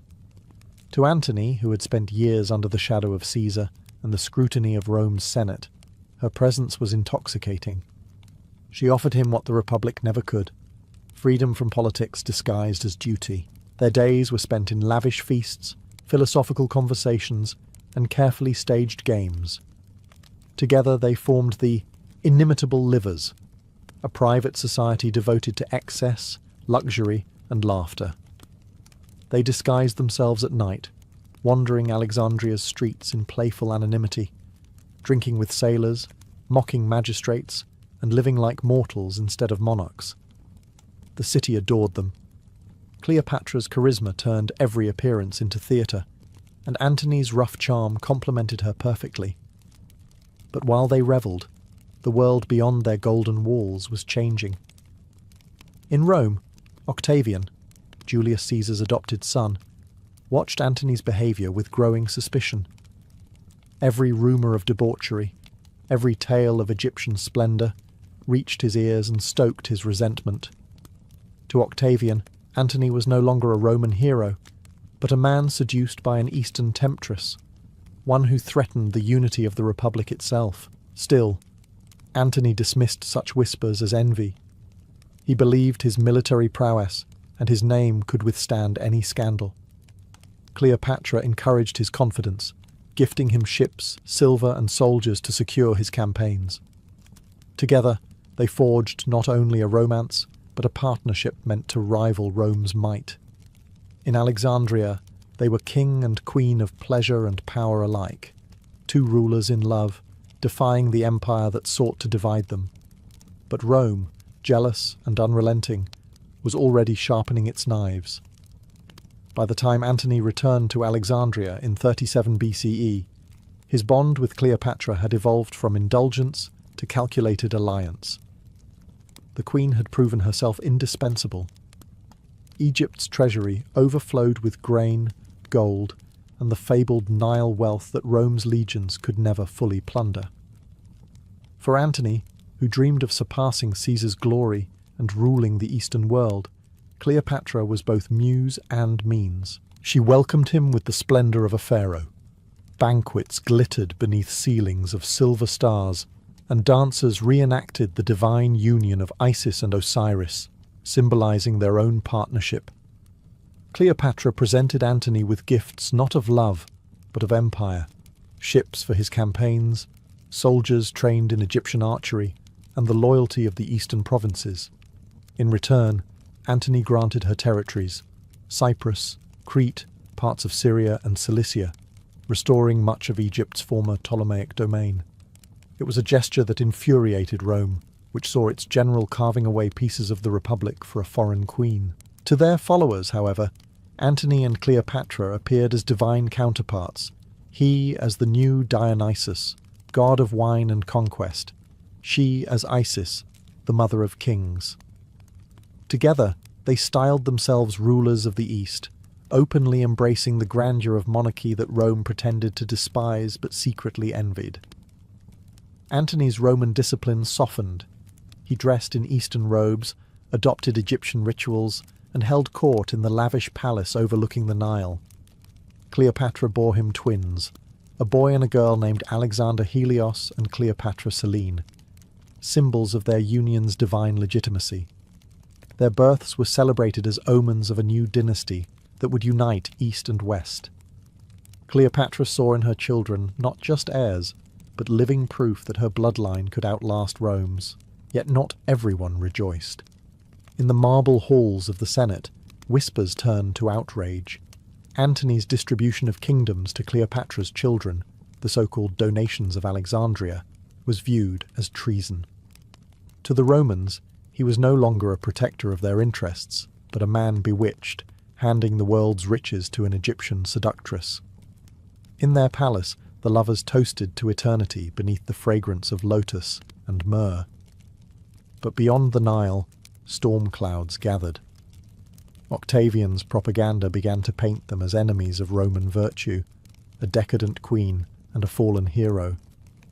To Antony, who had spent years under the shadow of Caesar and the scrutiny of Rome's Senate, her presence was intoxicating. She offered him what the Republic never could: freedom from politics disguised as duty. Their days were spent in lavish feasts, philosophical conversations, and carefully staged games. Together they formed the Inimitable Livers, a private society devoted to excess, luxury, and laughter. They disguised themselves at night, wandering Alexandria's streets in playful anonymity, drinking with sailors, mocking magistrates, and living like mortals instead of monarchs. The city adored them. Cleopatra's charisma turned every appearance into theatre, and Antony's rough charm complemented her perfectly. But while they revelled, the world beyond their golden walls was changing. In Rome, Octavian, Julius Caesar's adopted son, watched Antony's behaviour with growing suspicion. Every rumour of debauchery, every tale of Egyptian splendour, reached his ears and stoked his resentment. To Octavian, Antony was no longer a Roman hero, but a man seduced by an Eastern temptress, one who threatened the unity of the Republic itself. Still, Antony dismissed such whispers as envy. He believed his military prowess, and his name could withstand any scandal. Cleopatra encouraged his confidence, gifting him ships, silver, and soldiers to secure his campaigns. Together, they forged not only a romance, but a partnership meant to rival Rome's might. In Alexandria, they were king and queen of pleasure and power alike, two rulers in love, defying the empire that sought to divide them. But Rome, jealous and unrelenting, was already sharpening its knives. By the time Antony returned to Alexandria in 37 BCE, his bond with Cleopatra had evolved from indulgence to calculated alliance. The queen had proven herself indispensable. Egypt's treasury overflowed with grain, gold, and the fabled Nile wealth that Rome's legions could never fully plunder. For Antony, who dreamed of surpassing Caesar's glory and ruling the Eastern world, Cleopatra was both muse and means. She welcomed him with the splendor of a pharaoh. Banquets glittered beneath ceilings of silver stars, and dancers reenacted the divine union of Isis and Osiris, symbolizing their own partnership. Cleopatra presented Antony with gifts not of love, but of empire: ships for his campaigns, soldiers trained in Egyptian archery, and the loyalty of the eastern provinces. In return, Antony granted her territories: Cyprus, Crete, parts of Syria and Cilicia, restoring much of Egypt's former Ptolemaic domain. It was a gesture that infuriated Rome, which saw its general carving away pieces of the Republic for a foreign queen. To their followers, however, Antony and Cleopatra appeared as divine counterparts, he as the new Dionysus, god of wine and conquest, she as Isis, the mother of kings. Together, they styled themselves rulers of the East, openly embracing the grandeur of monarchy that Rome pretended to despise but secretly envied. Antony's Roman discipline softened. He dressed in Eastern robes, adopted Egyptian rituals, and held court in the lavish palace overlooking the Nile. Cleopatra bore him twins, a boy and a girl named Alexander Helios and Cleopatra Selene, symbols of their union's divine legitimacy. Their births were celebrated as omens of a new dynasty that would unite East and West. Cleopatra saw in her children not just heirs, but living proof that her bloodline could outlast Rome's. Yet not everyone rejoiced. In the marble halls of the Senate, whispers turned to outrage. Antony's distribution of kingdoms to Cleopatra's children, the so-called donations of Alexandria, was viewed as treason. To the Romans, he was no longer a protector of their interests, but a man bewitched, handing the world's riches to an Egyptian seductress. In their palace, the lovers toasted to eternity beneath the fragrance of lotus and myrrh. But beyond the Nile, storm clouds gathered. Octavian's propaganda began to paint them as enemies of Roman virtue, a decadent queen and a fallen hero,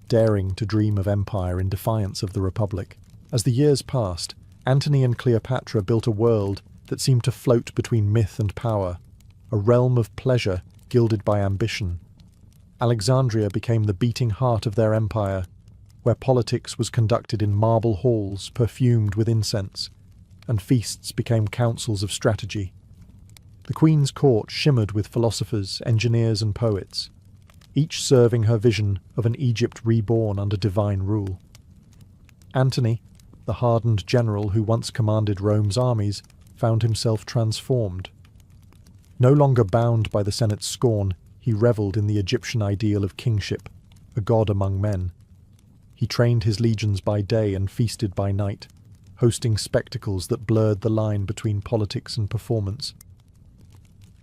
daring to dream of empire in defiance of the Republic. As the years passed, Antony and Cleopatra built a world that seemed to float between myth and power, a realm of pleasure gilded by ambition. Alexandria became the beating heart of their empire, where politics was conducted in marble halls perfumed with incense, and feasts became councils of strategy. The queen's court shimmered with philosophers, engineers, and poets, each serving her vision of an Egypt reborn under divine rule. Antony, the hardened general who once commanded Rome's armies, found himself transformed. No longer bound by the Senate's scorn, he revelled in the Egyptian ideal of kingship, a god among men. He trained his legions by day and feasted by night, hosting spectacles that blurred the line between politics and performance.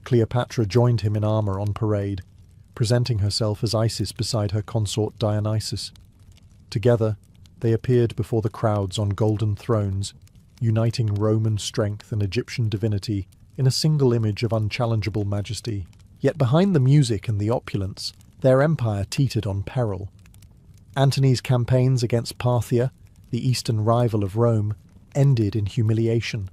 Cleopatra joined him in armour on parade, presenting herself as Isis beside her consort Dionysus. Together, they appeared before the crowds on golden thrones, uniting Roman strength and Egyptian divinity in a single image of unchallengeable majesty. Yet behind the music and the opulence, their empire teetered on peril. Antony's campaigns against Parthia, the eastern rival of Rome, ended in humiliation.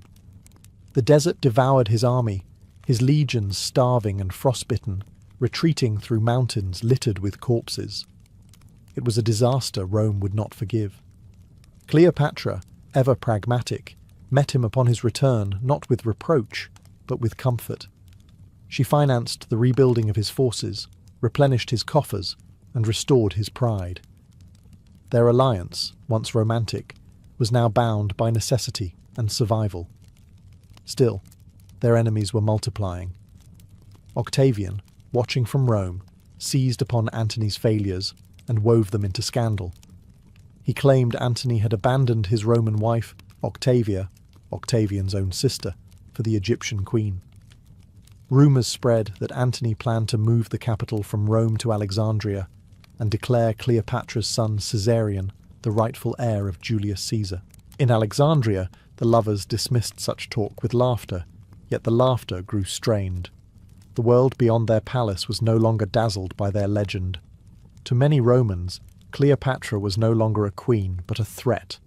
The desert devoured his army, his legions starving and frostbitten, retreating through mountains littered with corpses. It was a disaster Rome would not forgive. Cleopatra, ever pragmatic, met him upon his return not with reproach, but with comfort. She financed the rebuilding of his forces, replenished his coffers, and restored his pride. Their alliance, once romantic, was now bound by necessity and survival. Still, their enemies were multiplying. Octavian, watching from Rome, seized upon Antony's failures, and wove them into scandal. He claimed Antony had abandoned his Roman wife, Octavia, Octavian's own sister, for the Egyptian queen. Rumours spread that Antony planned to move the capital from Rome to Alexandria and declare Cleopatra's son Caesarion the rightful heir of Julius Caesar. In Alexandria, the lovers dismissed such talk with laughter, yet the laughter grew strained. The world beyond their palace was no longer dazzled by their legend. To many Romans, Cleopatra was no longer a queen, but a threat,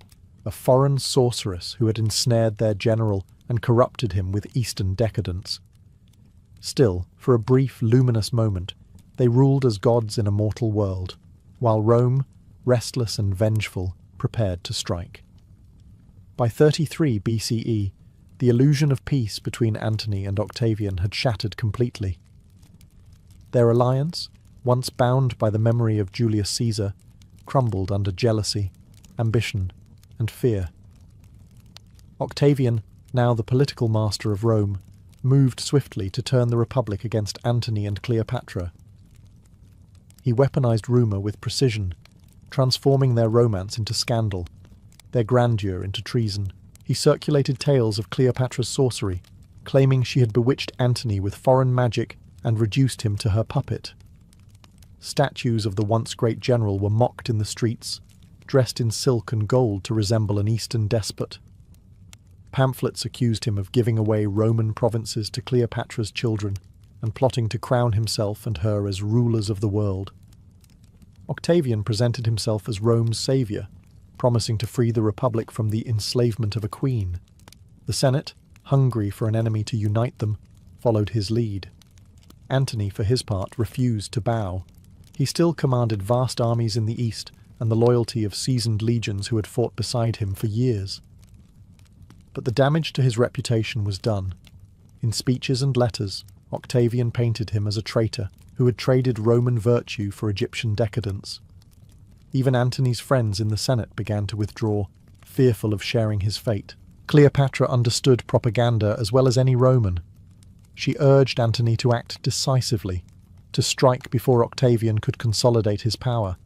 a foreign sorceress who had ensnared their general and corrupted him with Eastern decadence. Still, for a brief, luminous moment, they ruled as gods in a mortal world, while Rome, restless and vengeful, prepared to strike. By 33 BCE, the illusion of peace between Antony and Octavian had shattered completely. Their alliance, once bound by the memory of Julius Caesar, crumbled under jealousy, ambition, and fear. Octavian, now the political master of Rome, moved swiftly to turn the Republic against Antony and Cleopatra. He weaponized rumour with precision, transforming their romance into scandal, their grandeur into treason. He circulated tales of Cleopatra's sorcery, claiming she had bewitched Antony with foreign magic and reduced him to her puppet. Statues of the once great general were mocked in the streets, dressed in silk and gold to resemble an Eastern despot. Pamphlets accused him of giving away Roman provinces to Cleopatra's children and plotting to crown himself and her as rulers of the world. Octavian presented himself as Rome's saviour, promising to free the Republic from the enslavement of a queen. The Senate, hungry for an enemy to unite them, followed his lead. Antony, for his part, refused to bow. He still commanded vast armies in the east and the loyalty of seasoned legions who had fought beside him for years. But the damage to his reputation was done. In speeches and letters, Octavian painted him as a traitor who had traded Roman virtue for Egyptian decadence. Even Antony's friends in the Senate began to withdraw, fearful of sharing his fate. Cleopatra understood propaganda as well as any Roman. She urged Antony to act decisively, to strike before Octavian could consolidate his power.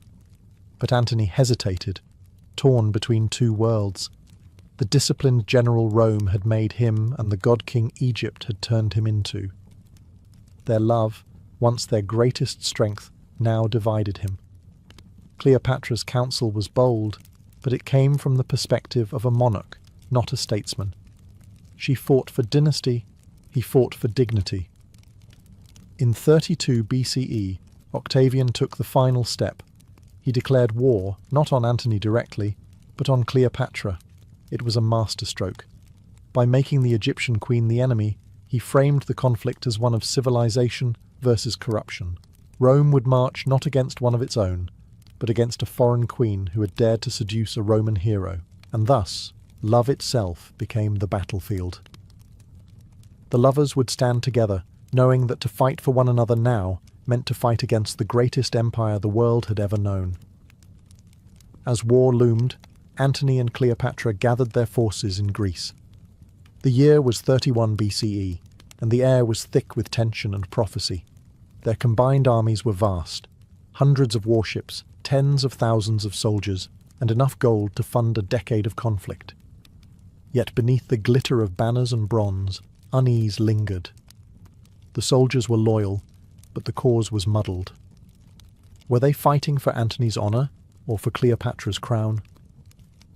But Antony hesitated, torn between two worlds. The disciplined general Rome had made him and the god-king Egypt had turned him into. Their love, once their greatest strength, now divided him. Cleopatra's counsel was bold, but it came from the perspective of a monarch, not a statesman. She fought for dynasty, he fought for dignity. In 32 BCE, Octavian took the final step. He declared war, not on Antony directly, but on Cleopatra. It was a masterstroke. By making the Egyptian queen the enemy, he framed the conflict as one of civilization versus corruption. Rome would march not against one of its own, but against a foreign queen who had dared to seduce a Roman hero, and thus love itself became the battlefield. The lovers would stand together, knowing that to fight for one another now meant to fight against the greatest empire the world had ever known. As war loomed, Antony and Cleopatra gathered their forces in Greece. The year was 31 BCE, and the air was thick with tension and prophecy. Their combined armies were vast, hundreds of warships, tens of thousands of soldiers, and enough gold to fund a decade of conflict. Yet beneath the glitter of banners and bronze, unease lingered. The soldiers were loyal, but the cause was muddled. Were they fighting for Antony's honour, or for Cleopatra's crown?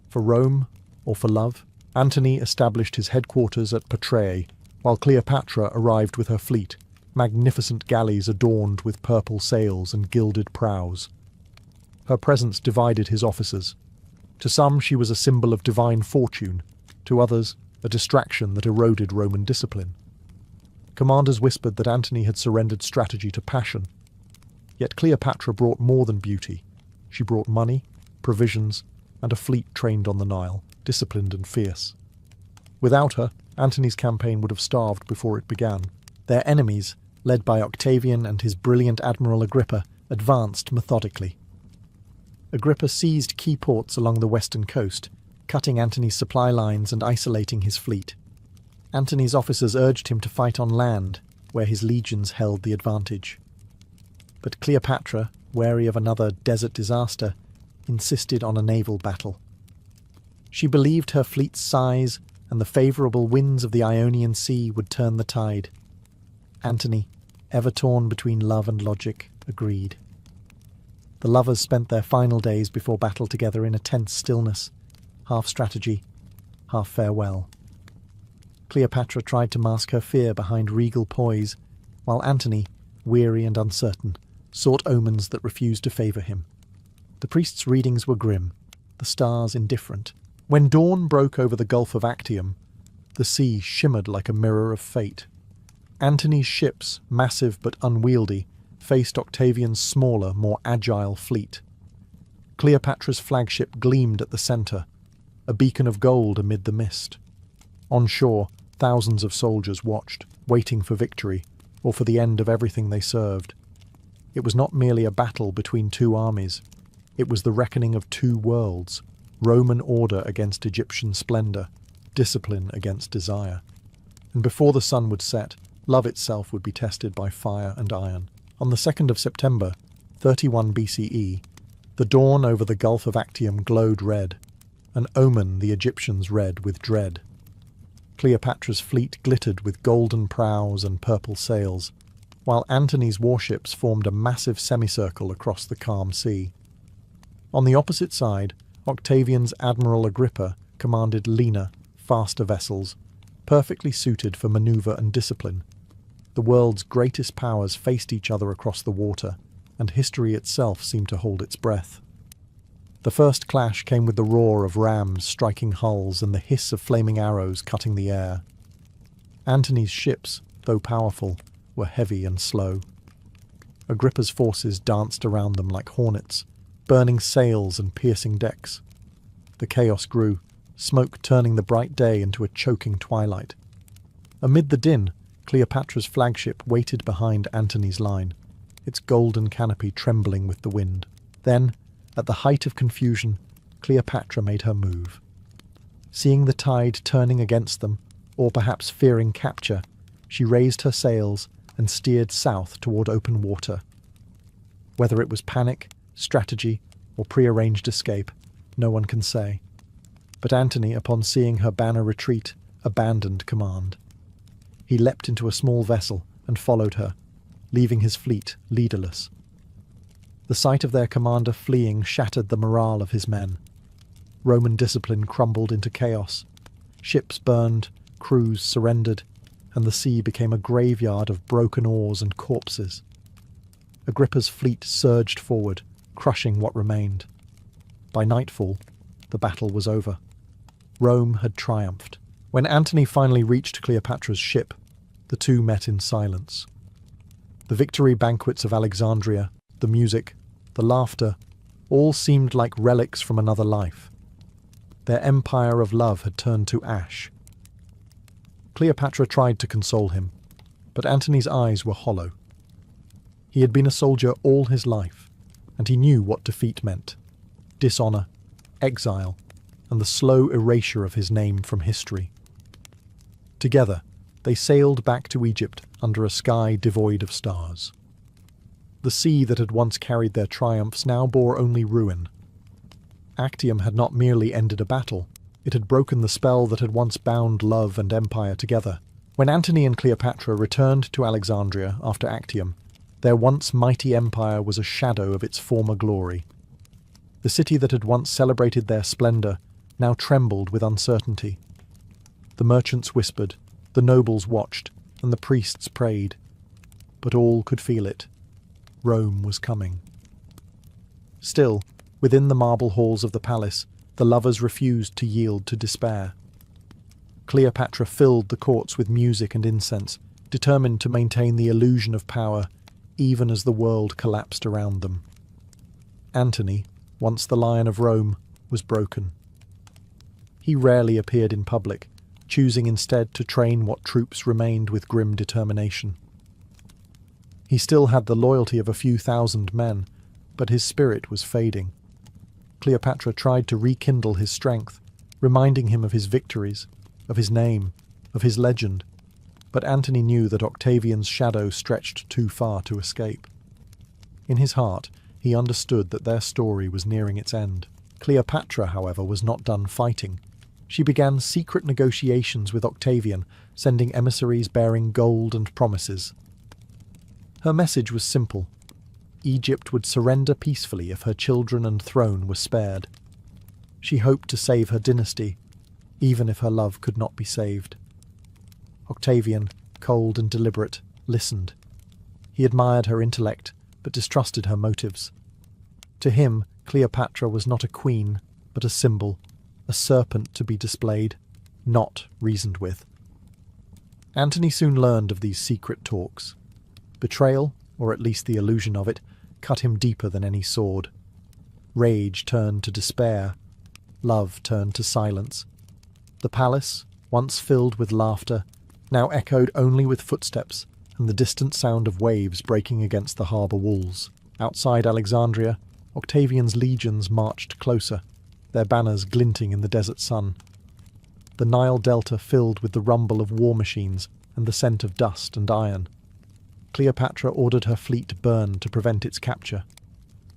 For Rome, or for love? Antony established his headquarters at Patrae, while Cleopatra arrived with her fleet, magnificent galleys adorned with purple sails and gilded prows. Her presence divided his officers. To some she was a symbol of divine fortune, to others a distraction that eroded Roman discipline. Commanders whispered that Antony had surrendered strategy to passion. Yet Cleopatra brought more than beauty. She brought money, provisions, and a fleet trained on the Nile, disciplined and fierce. Without her, Antony's campaign would have starved before it began. Their enemies, led by Octavian and his brilliant Admiral Agrippa, advanced methodically. Agrippa seized key ports along the western coast, cutting Antony's supply lines and isolating his fleet. Antony's officers urged him to fight on land, where his legions held the advantage. But Cleopatra, wary of another desert disaster, insisted on a naval battle. She believed her fleet's size and the favourable winds of the Ionian Sea would turn the tide. Antony, ever torn between love and logic, agreed. The lovers spent their final days before battle together in a tense stillness, half strategy, half farewell. Cleopatra tried to mask her fear behind regal poise, while Antony, weary and uncertain, sought omens that refused to favour him. The priest's readings were grim, the stars indifferent. When dawn broke over the Gulf of Actium, the sea shimmered like a mirror of fate. Antony's ships, massive but unwieldy, faced Octavian's smaller, more agile fleet. Cleopatra's flagship gleamed at the centre, a beacon of gold amid the mist. On shore, thousands of soldiers watched, waiting for victory, or for the end of everything they served. It was not merely a battle between two armies. It was the reckoning of two worlds, Roman order against Egyptian splendour, discipline against desire. And before the sun would set, love itself would be tested by fire and iron. On the 2nd of September, 31 BCE, the dawn over the Gulf of Actium glowed red, an omen the Egyptians read with dread. Cleopatra's fleet glittered with golden prows and purple sails, while Antony's warships formed a massive semicircle across the calm sea. On the opposite side, Octavian's Admiral Agrippa commanded leaner, faster vessels, perfectly suited for manoeuvre and discipline. The world's greatest powers faced each other across the water, and history itself seemed to hold its breath. The first clash came with the roar of rams striking hulls and the hiss of flaming arrows cutting the air. Antony's ships, though powerful, were heavy and slow. Agrippa's forces danced around them like hornets, burning sails and piercing decks. The chaos grew, smoke turning the bright day into a choking twilight. Amid the din, Cleopatra's flagship waited behind Antony's line, its golden canopy trembling with the wind. Then, at the height of confusion, Cleopatra made her move. Seeing the tide turning against them, or perhaps fearing capture, she raised her sails and steered south toward open water. Whether it was panic, strategy, or prearranged escape, no one can say. But Antony, upon seeing her banner retreat, abandoned command. He leapt into a small vessel and followed her, leaving his fleet leaderless. The sight of their commander fleeing shattered the morale of his men. Roman discipline crumbled into chaos. Ships burned, crews surrendered, and the sea became a graveyard of broken oars and corpses. Agrippa's fleet surged forward, crushing what remained. By nightfall, the battle was over. Rome had triumphed. When Antony finally reached Cleopatra's ship, the two met in silence. The victory banquets of Alexandria, the music, the laughter, all seemed like relics from another life. Their empire of love had turned to ash. Cleopatra tried to console him, but Antony's eyes were hollow. He had been a soldier all his life, and he knew what defeat meant: dishonour, exile, and the slow erasure of his name from history. Together, they sailed back to Egypt under a sky devoid of stars. The sea that had once carried their triumphs now bore only ruin. Actium had not merely ended a battle, it had broken the spell that had once bound love and empire together. When Antony and Cleopatra returned to Alexandria after Actium, their once mighty empire was a shadow of its former glory. The city that had once celebrated their splendour now trembled with uncertainty. The merchants whispered, the nobles watched, and the priests prayed. But all could feel it. Rome was coming. Still, within the marble halls of the palace, the lovers refused to yield to despair. Cleopatra filled the courts with music and incense, determined to maintain the illusion of power, even as the world collapsed around them. Antony, once the Lion of Rome, was broken. He rarely appeared in public, choosing instead to train what troops remained with grim determination. He still had the loyalty of a few thousand men, but his spirit was fading. Cleopatra tried to rekindle his strength, reminding him of his victories, of his name, of his legend, but Antony knew that Octavian's shadow stretched too far to escape. In his heart, He understood that their story was nearing its end. Cleopatra, however, was not done fighting. She began secret negotiations with Octavian, sending emissaries bearing gold and promises. Her message was simple. Egypt would surrender peacefully if her children and throne were spared. She hoped to save her dynasty, even if her love could not be saved. Octavian, cold and deliberate, listened. He admired her intellect, but distrusted her motives. To him, Cleopatra was not a queen, but a symbol, a serpent to be displayed, not reasoned with. Antony soon learned of these secret talks. Betrayal, or at least the illusion of it, cut him deeper than any sword. Rage turned to despair. Love turned to silence. The palace, once filled with laughter, now echoed only with footsteps and the distant sound of waves breaking against the harbour walls. Outside Alexandria, Octavian's legions marched closer, their banners glinting in the desert sun. The Nile Delta filled with the rumble of war machines and the scent of dust and iron. Cleopatra ordered her fleet burned to prevent its capture.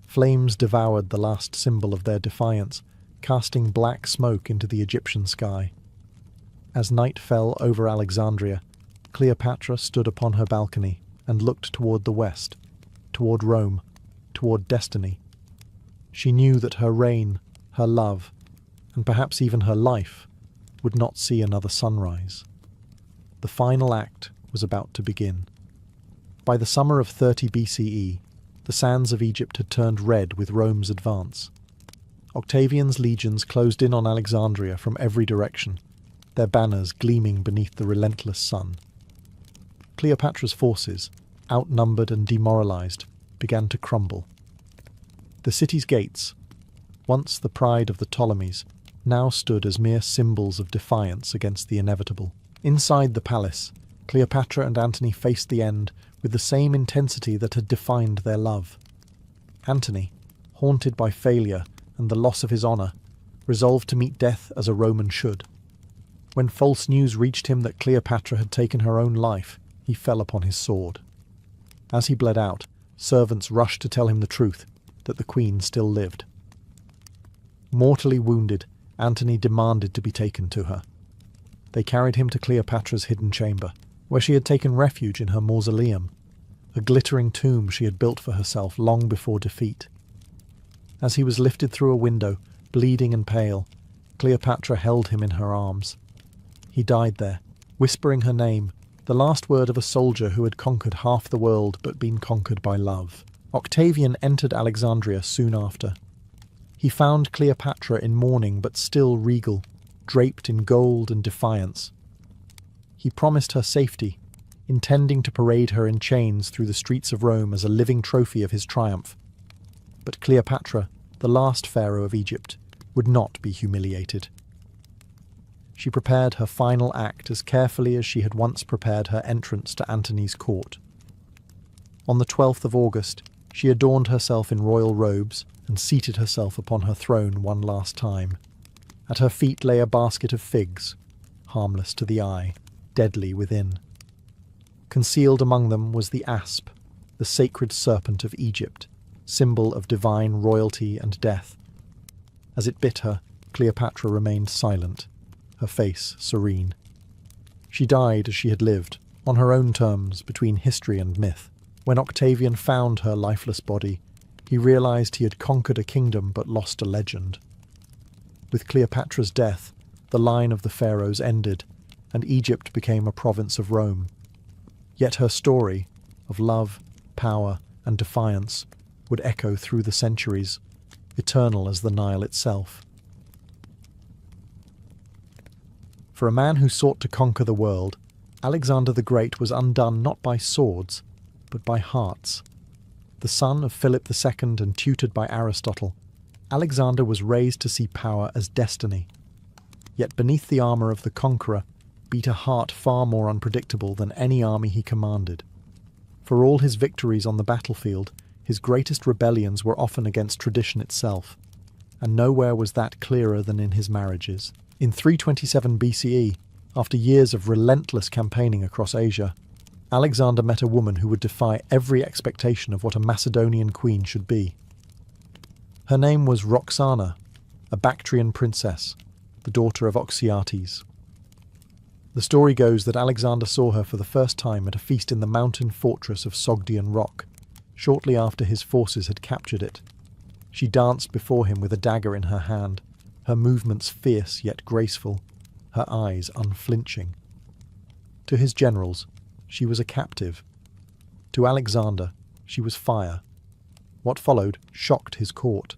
Flames devoured the last symbol of their defiance, casting black smoke into the Egyptian sky. As night fell over Alexandria, Cleopatra stood upon her balcony and looked toward the west, toward Rome, toward destiny. She knew that her reign, her love, and perhaps even her life, would not see another sunrise. The final act was about to begin. By the summer of 30 BCE, the sands of Egypt had turned red with Rome's advance. Octavian's legions closed in on Alexandria from every direction, their banners gleaming beneath the relentless sun. Cleopatra's forces, outnumbered and demoralized, began to crumble. The city's gates, once the pride of the Ptolemies, now stood as mere symbols of defiance against the inevitable. Inside the palace, Cleopatra and Antony faced the end with the same intensity that had defined their love. Antony, haunted by failure and the loss of his honour, resolved to meet death as a Roman should. When false news reached him that Cleopatra had taken her own life, he fell upon his sword. As he bled out, servants rushed to tell him the truth, that the queen still lived. Mortally wounded, Antony demanded to be taken to her. They carried him to Cleopatra's hidden chamber, where she had taken refuge in her mausoleum, a glittering tomb she had built for herself long before defeat. As he was lifted through a window, bleeding and pale, Cleopatra held him in her arms. He died there, whispering her name, the last word of a soldier who had conquered half the world but been conquered by love. Octavian entered Alexandria soon after. He found Cleopatra in mourning but still regal, draped in gold and defiance. He promised her safety, intending to parade her in chains through the streets of Rome as a living trophy of his triumph. But Cleopatra, the last pharaoh of Egypt, would not be humiliated. She prepared her final act as carefully as she had once prepared her entrance to Antony's court. On the 12th of August, she adorned herself in royal robes and seated herself upon her throne one last time. At her feet lay a basket of figs, harmless to the eye, deadly within. Concealed among them was the asp, the sacred serpent of Egypt, symbol of divine royalty and death. As it bit her, Cleopatra remained silent, her face serene. She died as she had lived, on her own terms, between history and myth. When Octavian found her lifeless body, he realized he had conquered a kingdom but lost a legend. With Cleopatra's death, the line of the pharaohs ended, and Egypt became a province of Rome. Yet her story, of love, power, and defiance, would echo through the centuries, eternal as the Nile itself. For a man who sought to conquer the world, Alexander the Great was undone not by swords, but by hearts. The son of Philip II and tutored by Aristotle, Alexander was raised to see power as destiny. Yet beneath the armour of the conqueror beat a heart far more unpredictable than any army he commanded. For all his victories on the battlefield, his greatest rebellions were often against tradition itself, and nowhere was that clearer than in his marriages. In 327 BCE, after years of relentless campaigning across Asia, Alexander met a woman who would defy every expectation of what a Macedonian queen should be. Her name was Roxana, a Bactrian princess, the daughter of Oxyates. The story goes that Alexander saw her for the first time at a feast in the mountain fortress of Sogdian Rock, shortly after his forces had captured it. She danced before him with a dagger in her hand, her movements fierce yet graceful, her eyes unflinching. To his generals, she was a captive. To Alexander, she was fire. What followed shocked his court.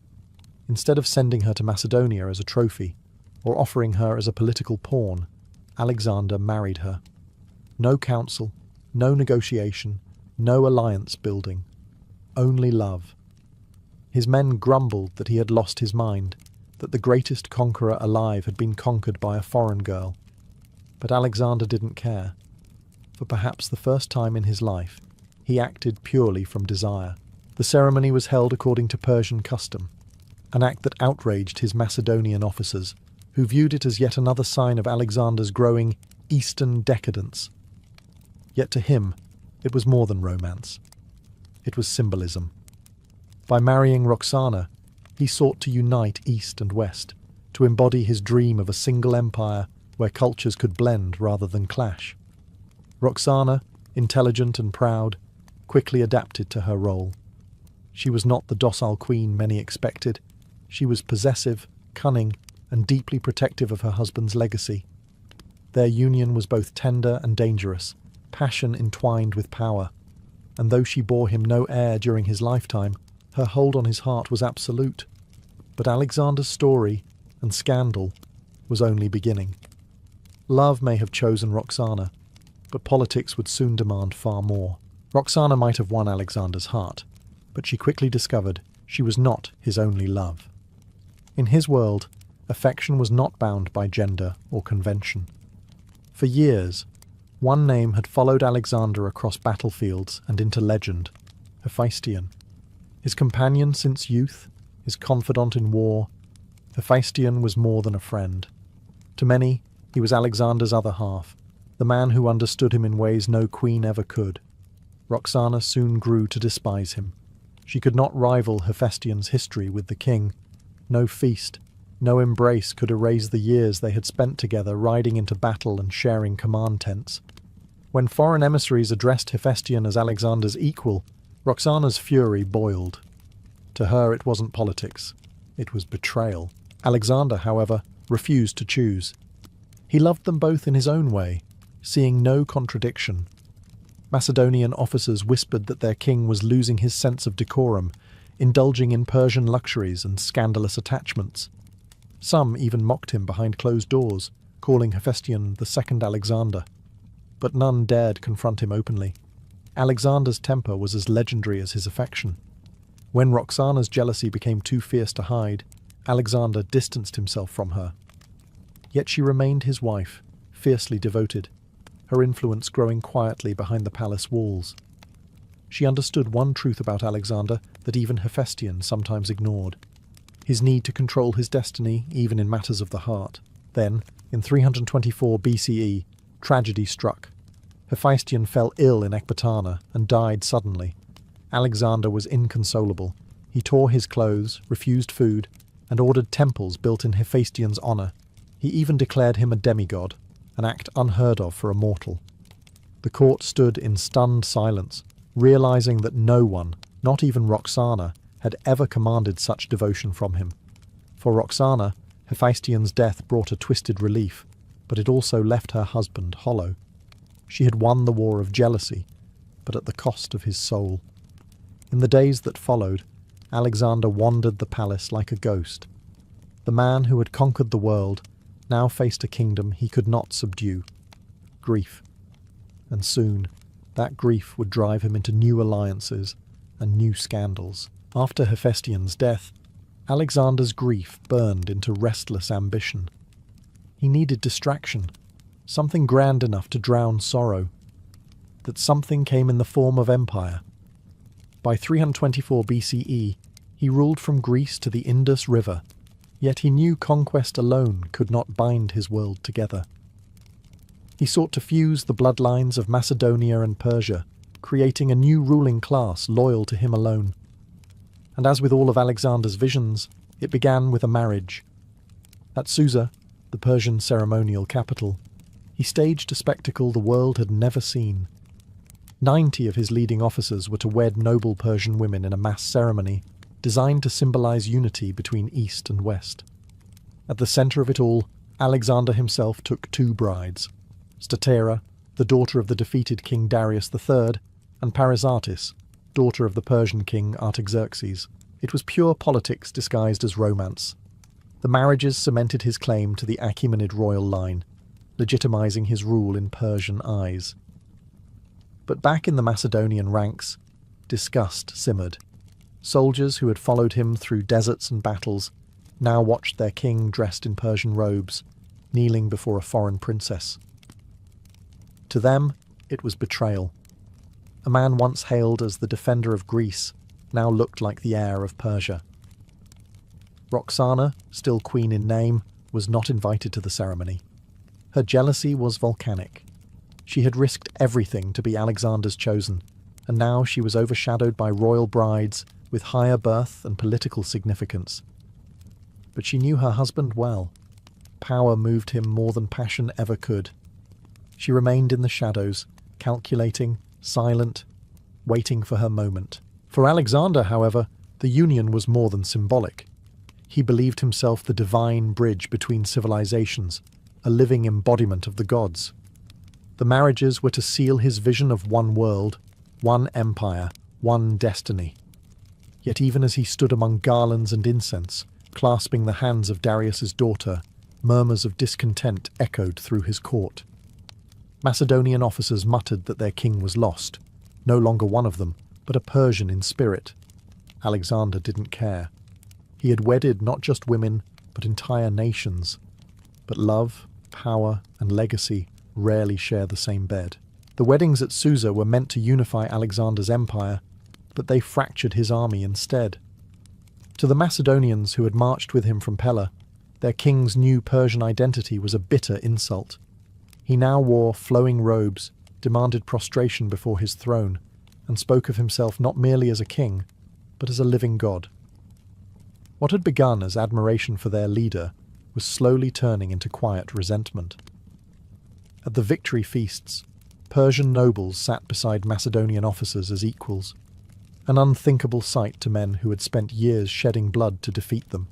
Instead of sending her to Macedonia as a trophy, or offering her as a political pawn, Alexander married her. No council, no negotiation, no alliance building, only love. His men grumbled that he had lost his mind, that the greatest conqueror alive had been conquered by a foreign girl. But Alexander didn't care. For perhaps the first time in his life, he acted purely from desire. The ceremony was held according to Persian custom, an act that outraged his Macedonian officers, who viewed it as yet another sign of Alexander's growing Eastern decadence. Yet to him, it was more than romance. It was symbolism. By marrying Roxana, he sought to unite East and West, to embody his dream of a single empire where cultures could blend rather than clash. Roxana, intelligent and proud, quickly adapted to her role. She was not the docile queen many expected. She was possessive, cunning, and deeply protective of her husband's legacy. Their union was both tender and dangerous, passion entwined with power, and though she bore him no heir during his lifetime, her hold on his heart was absolute. But Alexander's story and scandal was only beginning. Love may have chosen Roxana, but politics would soon demand far more. Roxana might have won Alexander's heart, but she quickly discovered she was not his only love. In his world, affection was not bound by gender or convention. For years, one name had followed Alexander across battlefields and into legend: Hephaestion. His companion since youth, his confidant in war, Hephaestion was more than a friend. To many, he was Alexander's other half, the man who understood him in ways no queen ever could. Roxana soon grew to despise him. She could not rival Hephaestion's history with the king. No feast, no embrace could erase the years they had spent together riding into battle and sharing command tents. When foreign emissaries addressed Hephaestion as Alexander's equal, Roxana's fury boiled. To her it wasn't politics, it was betrayal. Alexander, however, refused to choose. He loved them both in his own way, seeing no contradiction. Macedonian officers whispered that their king was losing his sense of decorum, indulging in Persian luxuries and scandalous attachments. Some even mocked him behind closed doors, calling Hephaestion the second Alexander. But none dared confront him openly. Alexander's temper was as legendary as his affection. When Roxana's jealousy became too fierce to hide, Alexander distanced himself from her. Yet she remained his wife, fiercely devoted, her influence growing quietly behind the palace walls. She understood one truth about Alexander that even Hephaestion sometimes ignored: his need to control his destiny even in matters of the heart. Then, in 324 BCE, tragedy struck. Hephaestion fell ill in Ecbatana and died suddenly. Alexander was inconsolable. He tore his clothes, refused food, and ordered temples built in Hephaestion's honour. He even declared him a demigod, an act unheard of for a mortal. The court stood in stunned silence, realizing that no one, not even Roxana, had ever commanded such devotion from him. For Roxana, Hephaestion's death brought a twisted relief, but it also left her husband hollow. She had won the war of jealousy, but at the cost of his soul. In the days that followed, Alexander wandered the palace like a ghost. The man who had conquered the world now faced a kingdom he could not subdue: grief. And soon, that grief would drive him into new alliances and new scandals. After Hephaestion's death, Alexander's grief burned into restless ambition. He needed distraction, something grand enough to drown sorrow. That something came in the form of empire. By 324 BCE, he ruled from Greece to the Indus River, yet he knew conquest alone could not bind his world together. He sought to fuse the bloodlines of Macedonia and Persia, creating a new ruling class loyal to him alone. And as with all of Alexander's visions, it began with a marriage. At Susa, the Persian ceremonial capital, he staged a spectacle the world had never seen. 90 of his leading officers were to wed noble Persian women in a mass ceremony designed to symbolize unity between East and West. At the center of it all, Alexander himself took 2 brides, Statera, the daughter of the defeated King Darius III, and Parysatis, daughter of the Persian king Artaxerxes. It was pure politics disguised as romance. The marriages cemented his claim to the Achaemenid royal line, legitimizing his rule in Persian eyes. But back in the Macedonian ranks, disgust simmered. Soldiers who had followed him through deserts and battles now watched their king dressed in Persian robes, kneeling before a foreign princess. To them, it was betrayal. A man once hailed as the defender of Greece now looked like the heir of Persia. Roxana, still queen in name, was not invited to the ceremony. Her jealousy was volcanic. She had risked everything to be Alexander's chosen, and now she was overshadowed by royal brides with higher birth and political significance. But she knew her husband well. Power moved him more than passion ever could. She remained in the shadows, calculating, silent, waiting for her moment. For Alexander, however, the union was more than symbolic. He believed himself the divine bridge between civilizations, a living embodiment of the gods. The marriages were to seal his vision of one world, one empire, one destiny. Yet even as he stood among garlands and incense, clasping the hands of Darius's daughter, murmurs of discontent echoed through his court. Macedonian officers muttered that their king was lost, no longer one of them, but a Persian in spirit. Alexander didn't care. He had wedded not just women, but entire nations. But love, power, and legacy rarely share the same bed. The weddings at Susa were meant to unify Alexander's empire, but they fractured his army instead. To the Macedonians who had marched with him from Pella, their king's new Persian identity was a bitter insult. He now wore flowing robes, demanded prostration before his throne, and spoke of himself not merely as a king, but as a living god. What had begun as admiration for their leader was slowly turning into quiet resentment. At the victory feasts, Persian nobles sat beside Macedonian officers as equals, an unthinkable sight to men who had spent years shedding blood to defeat them.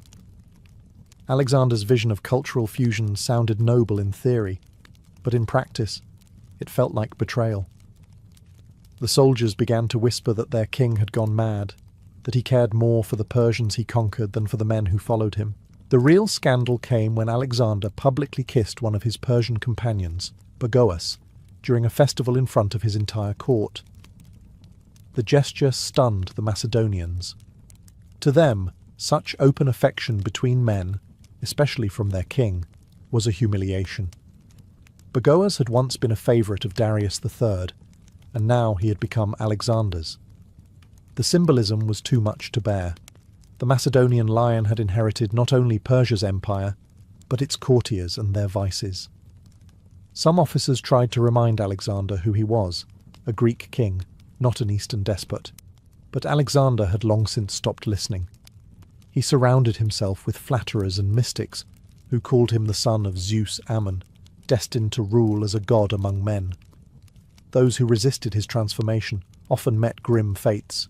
Alexander's vision of cultural fusion sounded noble in theory, but in practice, it felt like betrayal. The soldiers began to whisper that their king had gone mad, that he cared more for the Persians he conquered than for the men who followed him. The real scandal came when Alexander publicly kissed one of his Persian companions, Bagoas, during a festival in front of his entire court. The gesture stunned the Macedonians. To them, such open affection between men, especially from their king, was a humiliation. Bagoas had once been a favourite of Darius III, and now he had become Alexander's. The symbolism was too much to bear. The Macedonian lion had inherited not only Persia's empire, but its courtiers and their vices. Some officers tried to remind Alexander who he was, a Greek king, not an Eastern despot. But Alexander had long since stopped listening. He surrounded himself with flatterers and mystics who called him the son of Zeus Ammon, destined to rule as a god among men. Those who resisted his transformation often met grim fates.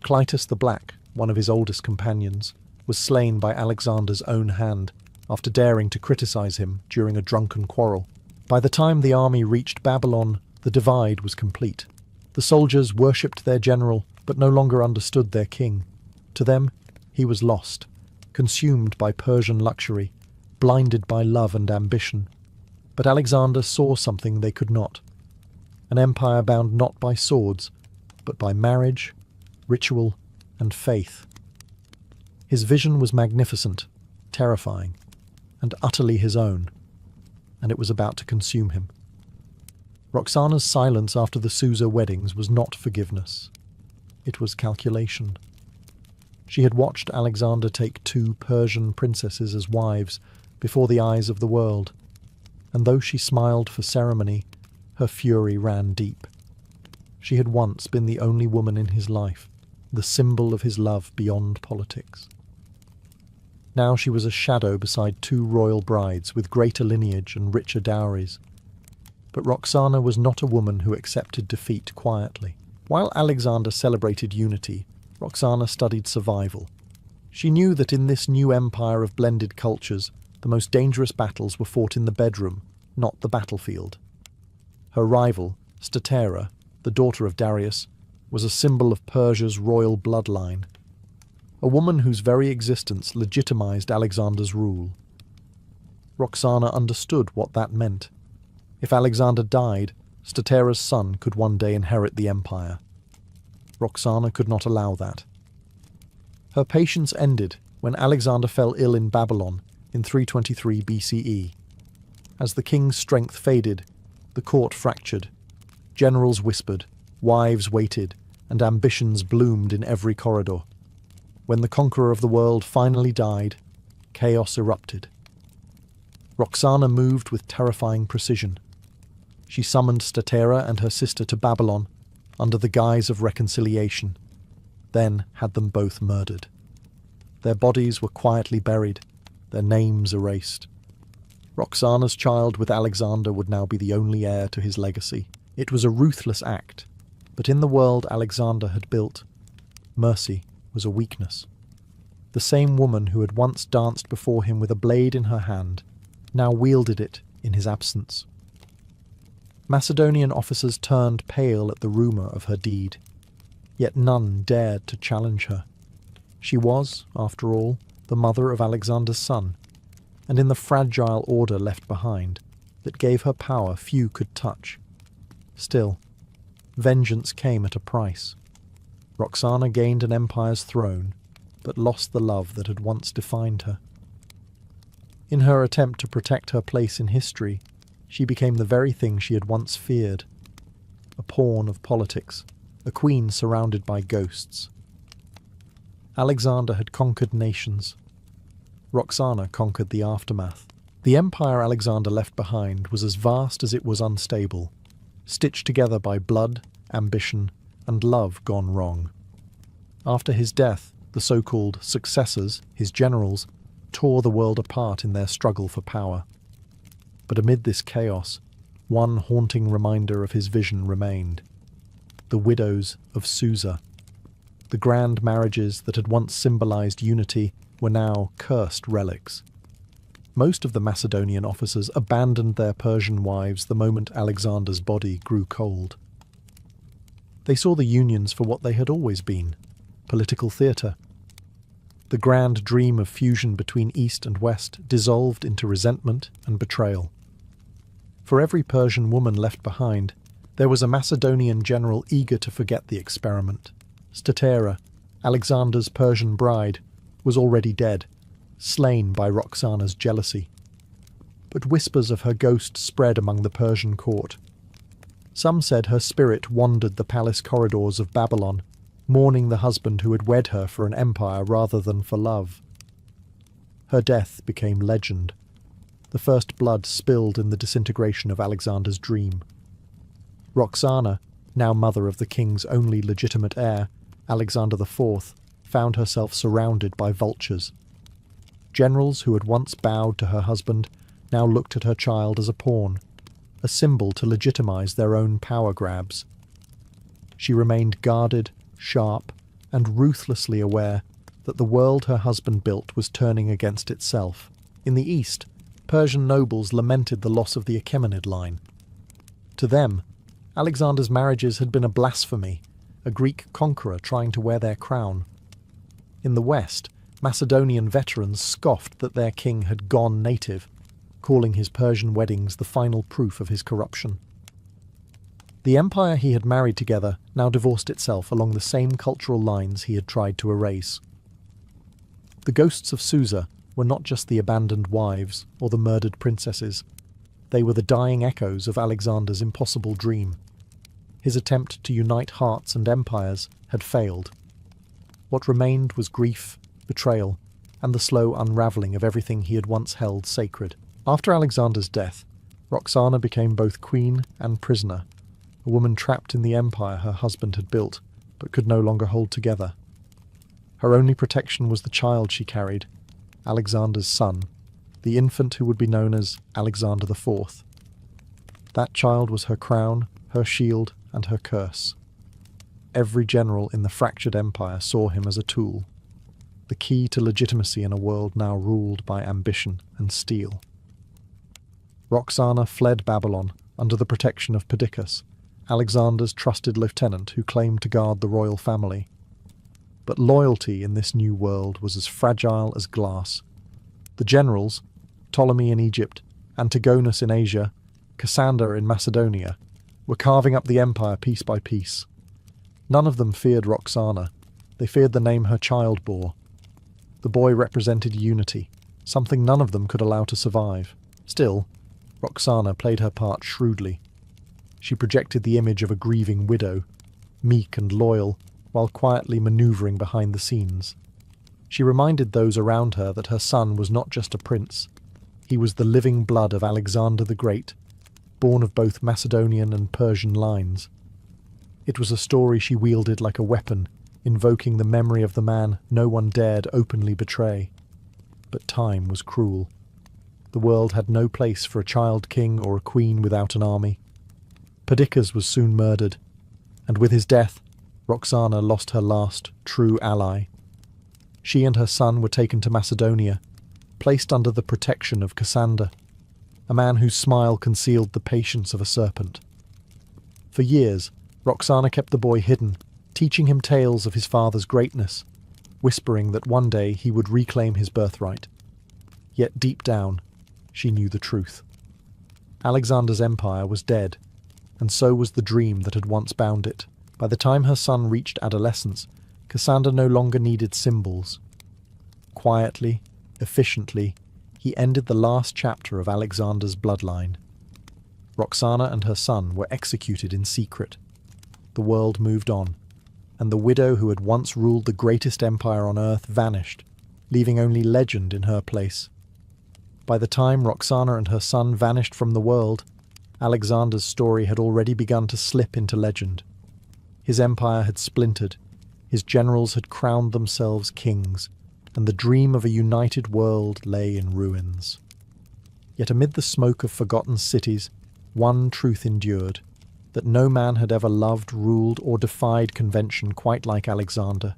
Clytus the Black, one of his oldest companions, was slain by Alexander's own hand after daring to criticize him during a drunken quarrel. By the time the army reached Babylon, the divide was complete. The soldiers worshipped their general, but no longer understood their king. To them, he was lost, consumed by Persian luxury, blinded by love and ambition. But Alexander saw something they could not. An empire bound not by swords, but by marriage, ritual, and faith. His vision was magnificent, terrifying, and utterly his own, and it was about to consume him. Roxana's silence after the Susa weddings was not forgiveness. It was calculation. She had watched Alexander take 2 Persian princesses as wives before the eyes of the world, and though she smiled for ceremony, her fury ran deep. She had once been the only woman in his life, the symbol of his love beyond politics. Now she was a shadow beside two royal brides with greater lineage and richer dowries. But Roxana was not a woman who accepted defeat quietly. While Alexander celebrated unity, Roxana studied survival. She knew that in this new empire of blended cultures, the most dangerous battles were fought in the bedroom, not the battlefield. Her rival, Statera, the daughter of Darius, was a symbol of Persia's royal bloodline, a woman whose very existence legitimized Alexander's rule. Roxana understood what that meant. If Alexander died, Statera's son could one day inherit the empire. Roxana could not allow that. Her patience ended when Alexander fell ill in Babylon in 323 BCE. As the king's strength faded, the court fractured. Generals whispered, wives waited, and ambitions bloomed in every corridor. When the conqueror of the world finally died, chaos erupted. Roxana moved with terrifying precision. She summoned Statera and her sister to Babylon under the guise of reconciliation, then had them both murdered. Their bodies were quietly buried, their names erased. Roxana's child with Alexander would now be the only heir to his legacy. It was a ruthless act, but in the world Alexander had built, mercy was a weakness. The same woman who had once danced before him with a blade in her hand now wielded it in his absence. Macedonian officers turned pale at the rumour of her deed, yet none dared to challenge her. She was, after all, the mother of Alexander's son, and in the fragile order left behind, that gave her power few could touch. Still, vengeance came at a price. Roxana gained an empire's throne, but lost the love that had once defined her. In her attempt to protect her place in history, she became the very thing she had once feared, a pawn of politics, a queen surrounded by ghosts. Alexander had conquered nations. Roxana conquered the aftermath. The empire Alexander left behind was as vast as it was unstable, stitched together by blood, ambition, and love gone wrong. After his death, the so-called successors, his generals, tore the world apart in their struggle for power. But amid this chaos, one haunting reminder of his vision remained: the widows of Susa. The grand marriages that had once symbolized unity were now cursed relics. Most of the Macedonian officers abandoned their Persian wives the moment Alexander's body grew cold. They saw the unions for what they had always been: political theatre. The grand dream of fusion between East and West dissolved into resentment and betrayal. For every Persian woman left behind, there was a Macedonian general eager to forget the experiment. Statera, Alexander's Persian bride, was already dead, slain by Roxana's jealousy. But whispers of her ghost spread among the Persian court. Some said her spirit wandered the palace corridors of Babylon, mourning the husband who had wed her for an empire rather than for love. Her death became legend. The first blood spilled in the disintegration of Alexander's dream. Roxana, now mother of the king's only legitimate heir, Alexander IV, found herself surrounded by vultures. Generals who had once bowed to her husband now looked at her child as a pawn, a symbol to legitimize their own power grabs. She remained guarded, sharp, and ruthlessly aware that the world her husband built was turning against itself. In the east, Persian nobles lamented the loss of the Achaemenid line. To them, Alexander's marriages had been a blasphemy, a Greek conqueror trying to wear their crown. In the west, Macedonian veterans scoffed that their king had gone native, calling his Persian weddings the final proof of his corruption. The empire he had married together now divorced itself along the same cultural lines he had tried to erase. The ghosts of Susa were not just the abandoned wives or the murdered princesses. They were the dying echoes of Alexander's impossible dream. His attempt to unite hearts and empires had failed. What remained was grief, betrayal, and the slow unravelling of everything he had once held sacred. After Alexander's death, Roxana became both queen and prisoner, a woman trapped in the empire her husband had built, but could no longer hold together. Her only protection was the child she carried, Alexander's son, the infant who would be known as Alexander IV. That child was her crown, her shield, and her curse. Every general in the fractured empire saw him as a tool, the key to legitimacy in a world now ruled by ambition and steel. Roxana fled Babylon under the protection of Perdiccas, Alexander's trusted lieutenant who claimed to guard the royal family. But loyalty in this new world was as fragile as glass. The generals, Ptolemy in Egypt, Antigonus in Asia, Cassander in Macedonia, were carving up the empire piece by piece. None of them feared Roxana. They feared the name her child bore. The boy represented unity, something none of them could allow to survive. Still, Roxana played her part shrewdly. She projected the image of a grieving widow, meek and loyal, while quietly manoeuvring behind the scenes. She reminded those around her that her son was not just a prince. He was the living blood of Alexander the Great, born of both Macedonian and Persian lines. It was a story she wielded like a weapon, invoking the memory of the man no one dared openly betray. But time was cruel. The world had no place for a child king or a queen without an army. Perdiccas was soon murdered, and with his death, Roxana lost her last true ally. She and her son were taken to Macedonia, placed under the protection of Cassander, a man whose smile concealed the patience of a serpent. For years, Roxana kept the boy hidden, teaching him tales of his father's greatness, whispering that one day he would reclaim his birthright. Yet deep down, she knew the truth. Alexander's empire was dead, and so was the dream that had once bound it. By the time her son reached adolescence, Cassander no longer needed symbols. Quietly, efficiently, he ended the last chapter of Alexander's bloodline. Roxana and her son were executed in secret. The world moved on, and the widow who had once ruled the greatest empire on earth vanished, leaving only legend in her place. By the time Roxana and her son vanished from the world, Alexander's story had already begun to slip into legend. His empire had splintered, his generals had crowned themselves kings, and the dream of a united world lay in ruins. Yet amid the smoke of forgotten cities, one truth endured, that no man had ever loved, ruled, or defied convention quite like Alexander.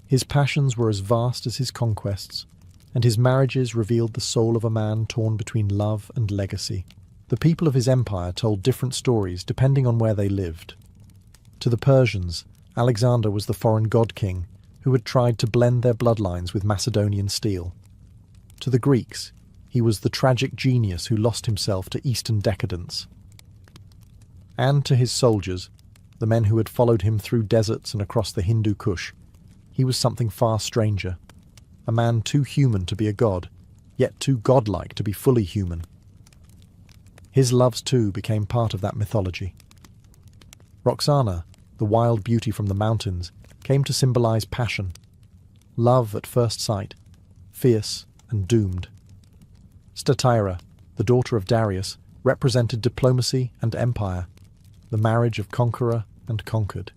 His passions were as vast as his conquests, and his marriages revealed the soul of a man torn between love and legacy. The people of his empire told different stories depending on where they lived. To the Persians, Alexander was the foreign god-king who had tried to blend their bloodlines with Macedonian steel. To the Greeks, he was the tragic genius who lost himself to Eastern decadence. And to his soldiers, the men who had followed him through deserts and across the Hindu Kush, he was something far stranger, a man too human to be a god, yet too godlike to be fully human. His loves too became part of that mythology. Roxana, the wild beauty from the mountains, came to symbolize passion, love at first sight, fierce and doomed. Statira, the daughter of Darius, represented diplomacy and empire, the marriage of conqueror and conquered.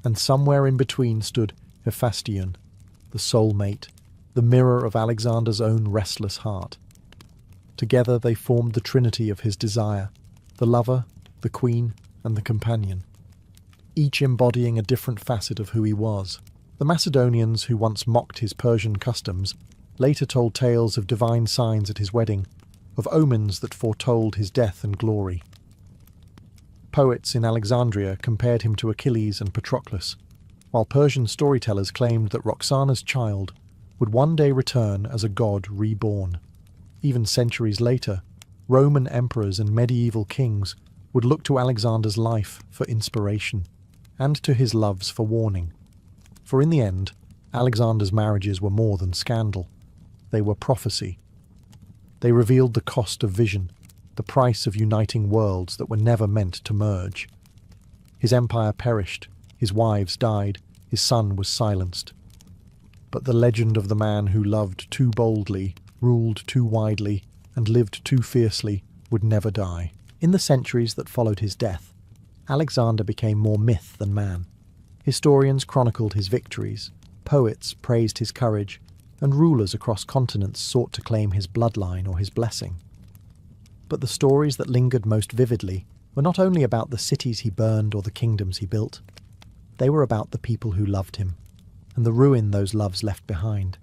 And somewhere in between stood Hephaestion, the soulmate, the mirror of Alexander's own restless heart. Together they formed the trinity of his desire, the lover, the queen, and the companion, each embodying a different facet of who he was. The Macedonians, who once mocked his Persian customs, later told tales of divine signs at his wedding, of omens that foretold his death and glory. Poets in Alexandria compared him to Achilles and Patroclus, while Persian storytellers claimed that Roxana's child would one day return as a god reborn. Even centuries later, Roman emperors and medieval kings would look to Alexander's life for inspiration, and to his loves for warning. For in the end, Alexander's marriages were more than scandal. They were prophecy. They revealed the cost of vision, the price of uniting worlds that were never meant to merge. His empire perished, his wives died, his son was silenced. But the legend of the man who loved too boldly, ruled too widely, and lived too fiercely would never die. In the centuries that followed his death, Alexander became more myth than man. Historians chronicled his victories, Poets praised his courage, and rulers across continents sought to claim his bloodline or his blessing. But the stories that lingered most vividly were not only about the cities he burned or the kingdoms he built. They were about the people who loved him, and the ruin those loves left behind.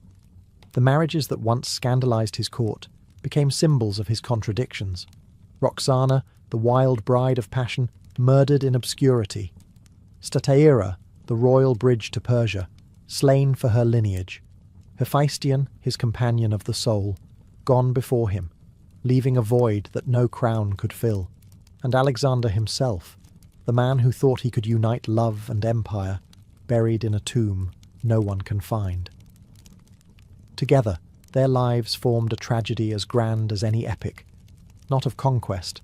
The marriages that once scandalized his court became symbols of his contradictions. Roxana, the wild bride of passion, murdered in obscurity. Stateira, the royal bridge to Persia, slain for her lineage. Hephaestion, his companion of the soul, gone before him, leaving a void that no crown could fill. And Alexander himself, the man who thought he could unite love and empire, buried in a tomb no one can find. Together, their lives formed a tragedy as grand as any epic, not of conquest,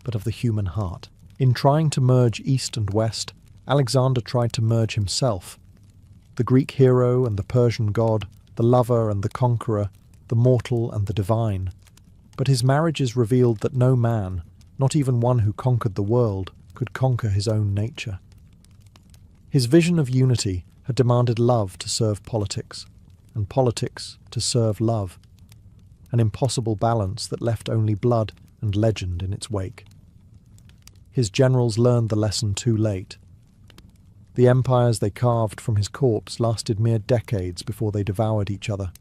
but of the human heart. In trying to merge East and West, Alexander tried to merge himself. The Greek hero and the Persian god, the lover and the conqueror, the mortal and the divine. But his marriages revealed that no man, not even one who conquered the world, could conquer his own nature. His vision of unity had demanded love to serve politics, and politics to serve love, an impossible balance that left only blood and legend in its wake. His generals learned the lesson too late. The empires they carved from his corpse lasted mere decades before they devoured each other.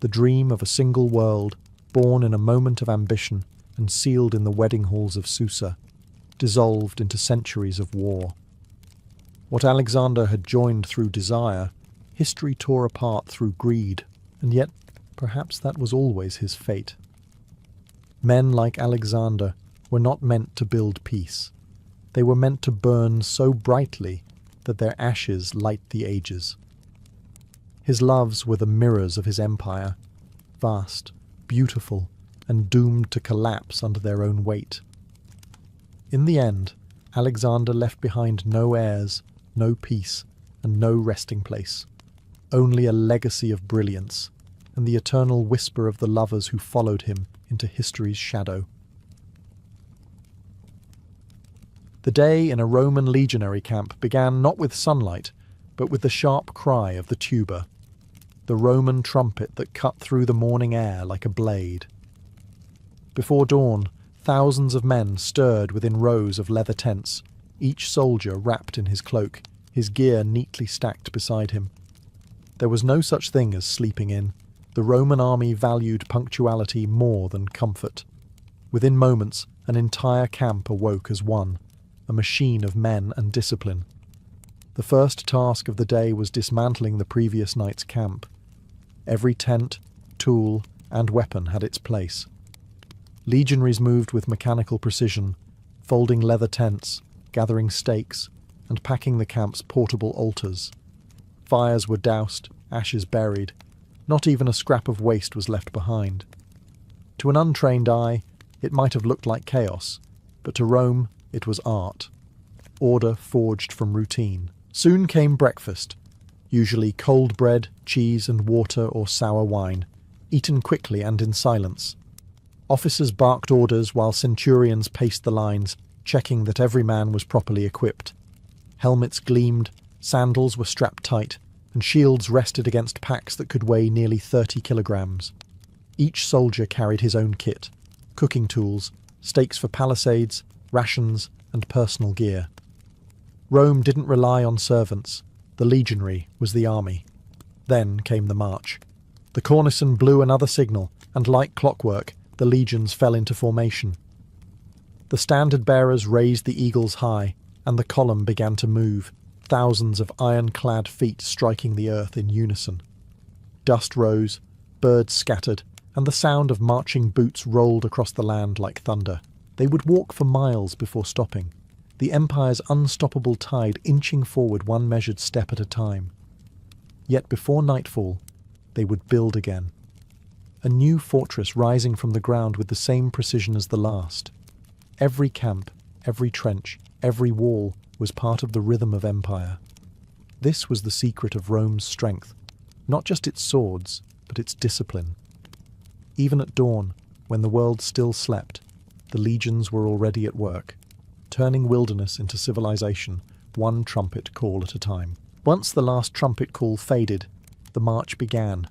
The dream of a single world, born in a moment of ambition and sealed in the wedding halls of Susa, dissolved into centuries of war. What Alexander had joined through desire, history tore apart through greed, and yet perhaps that was always his fate. Men like Alexander were not meant to build peace. They were meant to burn so brightly that their ashes light the ages. His loves were the mirrors of his empire, vast, beautiful, and doomed to collapse under their own weight. In the end, Alexander left behind no heirs, no peace, and no resting place. Only a legacy of brilliance, and the eternal whisper of the lovers who followed him into history's shadow. The day in a Roman legionary camp began not with sunlight, but with the sharp cry of the tuba, the Roman trumpet that cut through the morning air like a blade. Before dawn, thousands of men stirred within rows of leather tents, each soldier wrapped in his cloak, his gear neatly stacked beside him. There was no such thing as sleeping in. The Roman army valued punctuality more than comfort. Within moments, an entire camp awoke as one, a machine of men and discipline. The first task of the day was dismantling the previous night's camp. Every tent, tool, and weapon had its place. Legionaries moved with mechanical precision, folding leather tents, gathering stakes, and packing the camp's portable altars. Fires were doused, ashes buried. Not even a scrap of waste was left behind. To an untrained eye, it might have looked like chaos, but to Rome, it was art. Order forged from routine. Soon came breakfast, usually cold bread, cheese and water or sour wine, eaten quickly and in silence. Officers barked orders while centurions paced the lines, checking that every man was properly equipped. Helmets gleamed, sandals were strapped tight, and shields rested against packs that could weigh nearly 30 kilograms. Each soldier carried his own kit, cooking tools, stakes for palisades, rations, and personal gear. Rome didn't rely on servants. The legionary was the army. Then came the march. The cornice blew another signal, and like clockwork, the legions fell into formation. The standard-bearers raised the eagles high, and the column began to move, thousands of iron-clad feet striking the earth in unison. Dust rose, birds scattered, and the sound of marching boots rolled across the land like thunder. They would walk for miles before stopping, the empire's unstoppable tide inching forward one measured step at a time. Yet before nightfall, they would build again. A new fortress rising from the ground with the same precision as the last. Every camp, every trench, every wall was part of the rhythm of empire. This was the secret of Rome's strength, not just its swords, but its discipline. Even at dawn, when the world still slept, the legions were already at work, turning wilderness into civilization, one trumpet call at a time. Once the last trumpet call faded, the march began,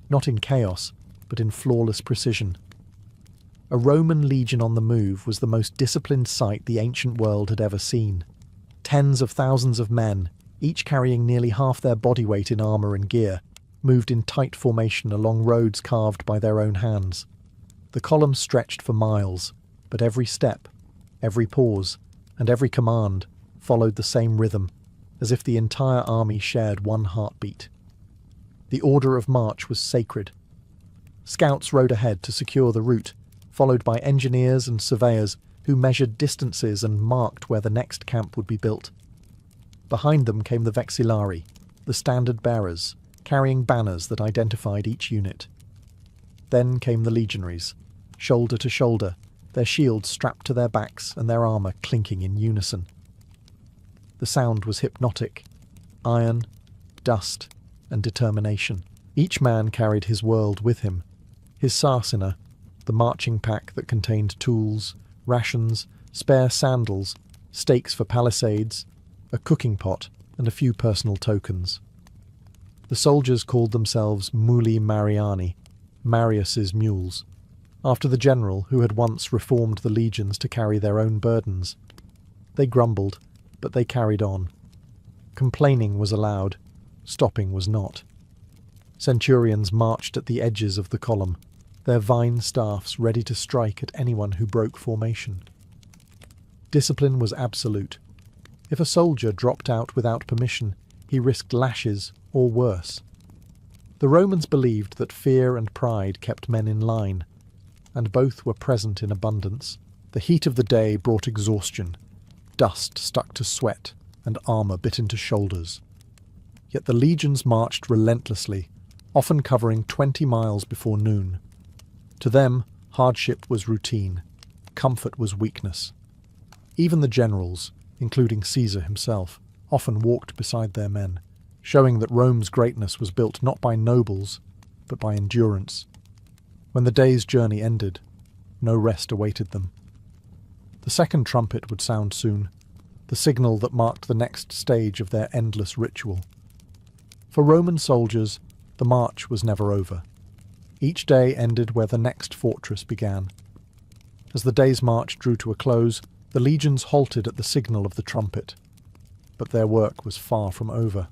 not in chaos, but in flawless precision. A Roman legion on the move was the most disciplined sight the ancient world had ever seen. Tens of thousands of men, each carrying nearly half their body weight in armour and gear, moved in tight formation along roads carved by their own hands. The columns stretched for miles, but every step, every pause, and every command followed the same rhythm, as if the entire army shared one heartbeat. The order of march was sacred. Scouts rode ahead to secure the route, followed by engineers and surveyors who measured distances and marked where the next camp would be built. Behind them came the vexillari, the standard bearers, carrying banners that identified each unit. Then came the legionaries, shoulder to shoulder, their shields strapped to their backs and their armour clinking in unison. The sound was hypnotic: iron, dust, and determination. Each man carried his world with him, his sarcina, the marching pack that contained tools, rations, spare sandals, stakes for palisades, a cooking pot, and a few personal tokens. The soldiers called themselves Muli Mariani, Marius's mules, after the general who had once reformed the legions to carry their own burdens. They grumbled, but they carried on. Complaining was allowed, stopping was not. Centurions marched at the edges of the column, their vine staffs ready to strike at anyone who broke formation. Discipline was absolute. If a soldier dropped out without permission, he risked lashes or worse. The Romans believed that fear and pride kept men in line, and both were present in abundance. The heat of the day brought exhaustion. Dust stuck to sweat, and armour bit into shoulders. Yet the legions marched relentlessly, often covering 20 miles before noon. To them, hardship was routine. Comfort was weakness. Even the generals, including Caesar himself, often walked beside their men, showing that Rome's greatness was built not by nobles, but by endurance. When the day's journey ended, no rest awaited them. The second trumpet would sound soon, the signal that marked the next stage of their endless ritual. For Roman soldiers, the march was never over. Each day ended where the next fortress began. As the day's march drew to a close, the legions halted at the signal of the trumpet. But their work was far from over.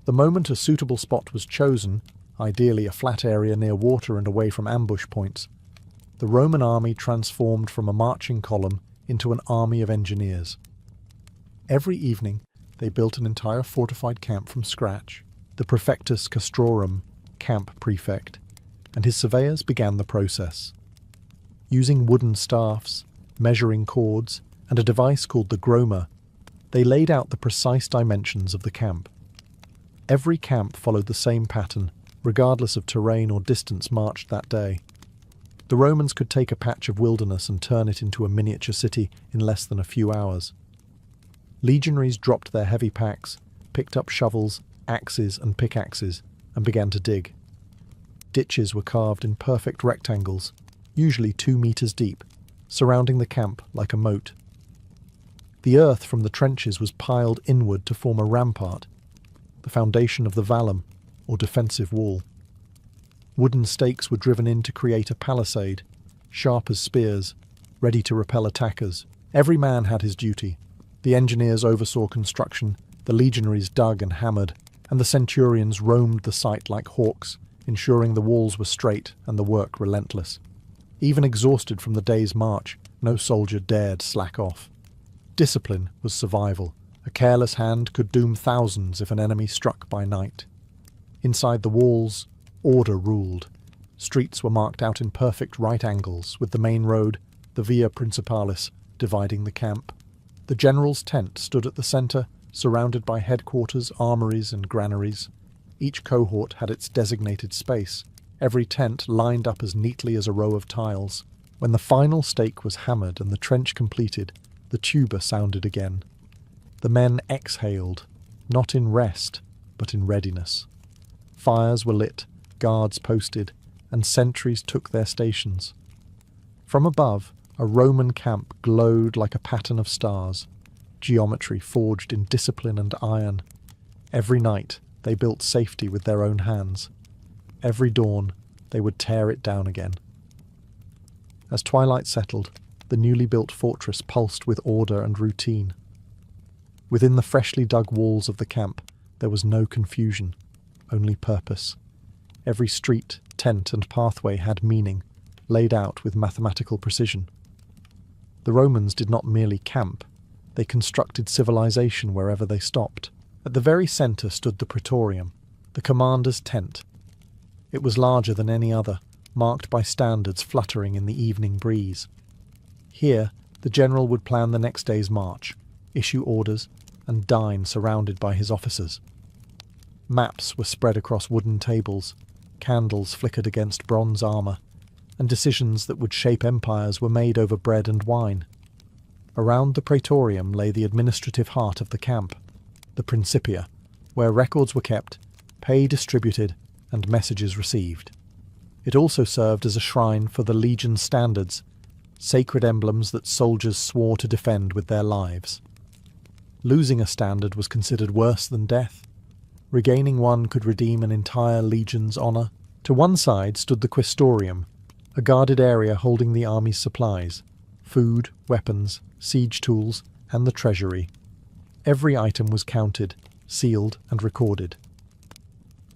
The moment a suitable spot was chosen, ideally a flat area near water and away from ambush points, the Roman army transformed from a marching column into an army of engineers. Every evening, they built an entire fortified camp from scratch. The Praefectus Castrorum, camp prefect, and his surveyors began the process. Using wooden staffs, measuring cords, and a device called the groma, they laid out the precise dimensions of the camp. Every camp followed the same pattern, regardless of terrain or distance marched that day. The Romans could take a patch of wilderness and turn it into a miniature city in less than a few hours. Legionaries dropped their heavy packs, picked up shovels, axes and pickaxes, and began to dig. Ditches were carved in perfect rectangles, usually 2 meters deep, surrounding the camp like a moat. The earth from the trenches was piled inward to form a rampart, the foundation of the vallum, or defensive wall. Wooden stakes were driven in to create a palisade, sharp as spears, ready to repel attackers. Every man had his duty. The engineers oversaw construction, the legionaries dug and hammered, and the centurions roamed the site like hawks, ensuring the walls were straight and the work relentless. Even exhausted from the day's march, no soldier dared slack off. Discipline was survival. A careless hand could doom thousands if an enemy struck by night. Inside the walls, order ruled. Streets were marked out in perfect right angles, with the main road, the Via Principalis, dividing the camp. The general's tent stood at the centre, surrounded by headquarters, armories and granaries. Each cohort had its designated space, every tent lined up as neatly as a row of tiles. When the final stake was hammered and the trench completed, the tuba sounded again. The men exhaled, not in rest, but in readiness. Fires were lit, guards posted, and sentries took their stations. From above, a Roman camp glowed like a pattern of stars, geometry forged in discipline and iron. Every night they built safety with their own hands. Every dawn they would tear it down again. As twilight settled, the newly built fortress pulsed with order and routine. Within the freshly dug walls of the camp, there was no confusion, only purpose. Every street, tent, and pathway had meaning, laid out with mathematical precision. The Romans did not merely camp, they constructed civilization wherever they stopped. At the very centre stood the praetorium, the commander's tent. It was larger than any other, marked by standards fluttering in the evening breeze. Here, the general would plan the next day's march, issue orders, and dine surrounded by his officers. Maps were spread across wooden tables, candles flickered against bronze armour, and decisions that would shape empires were made over bread and wine. Around the praetorium lay the administrative heart of the camp, the Principia, where records were kept, pay distributed, and messages received. It also served as a shrine for the legion standards, sacred emblems that soldiers swore to defend with their lives. Losing a standard was considered worse than death. Regaining one could redeem an entire legion's honour. To one side stood the Questorium, a guarded area holding the army's supplies, food, weapons, siege tools, and the treasury. Every item was counted, sealed, and recorded.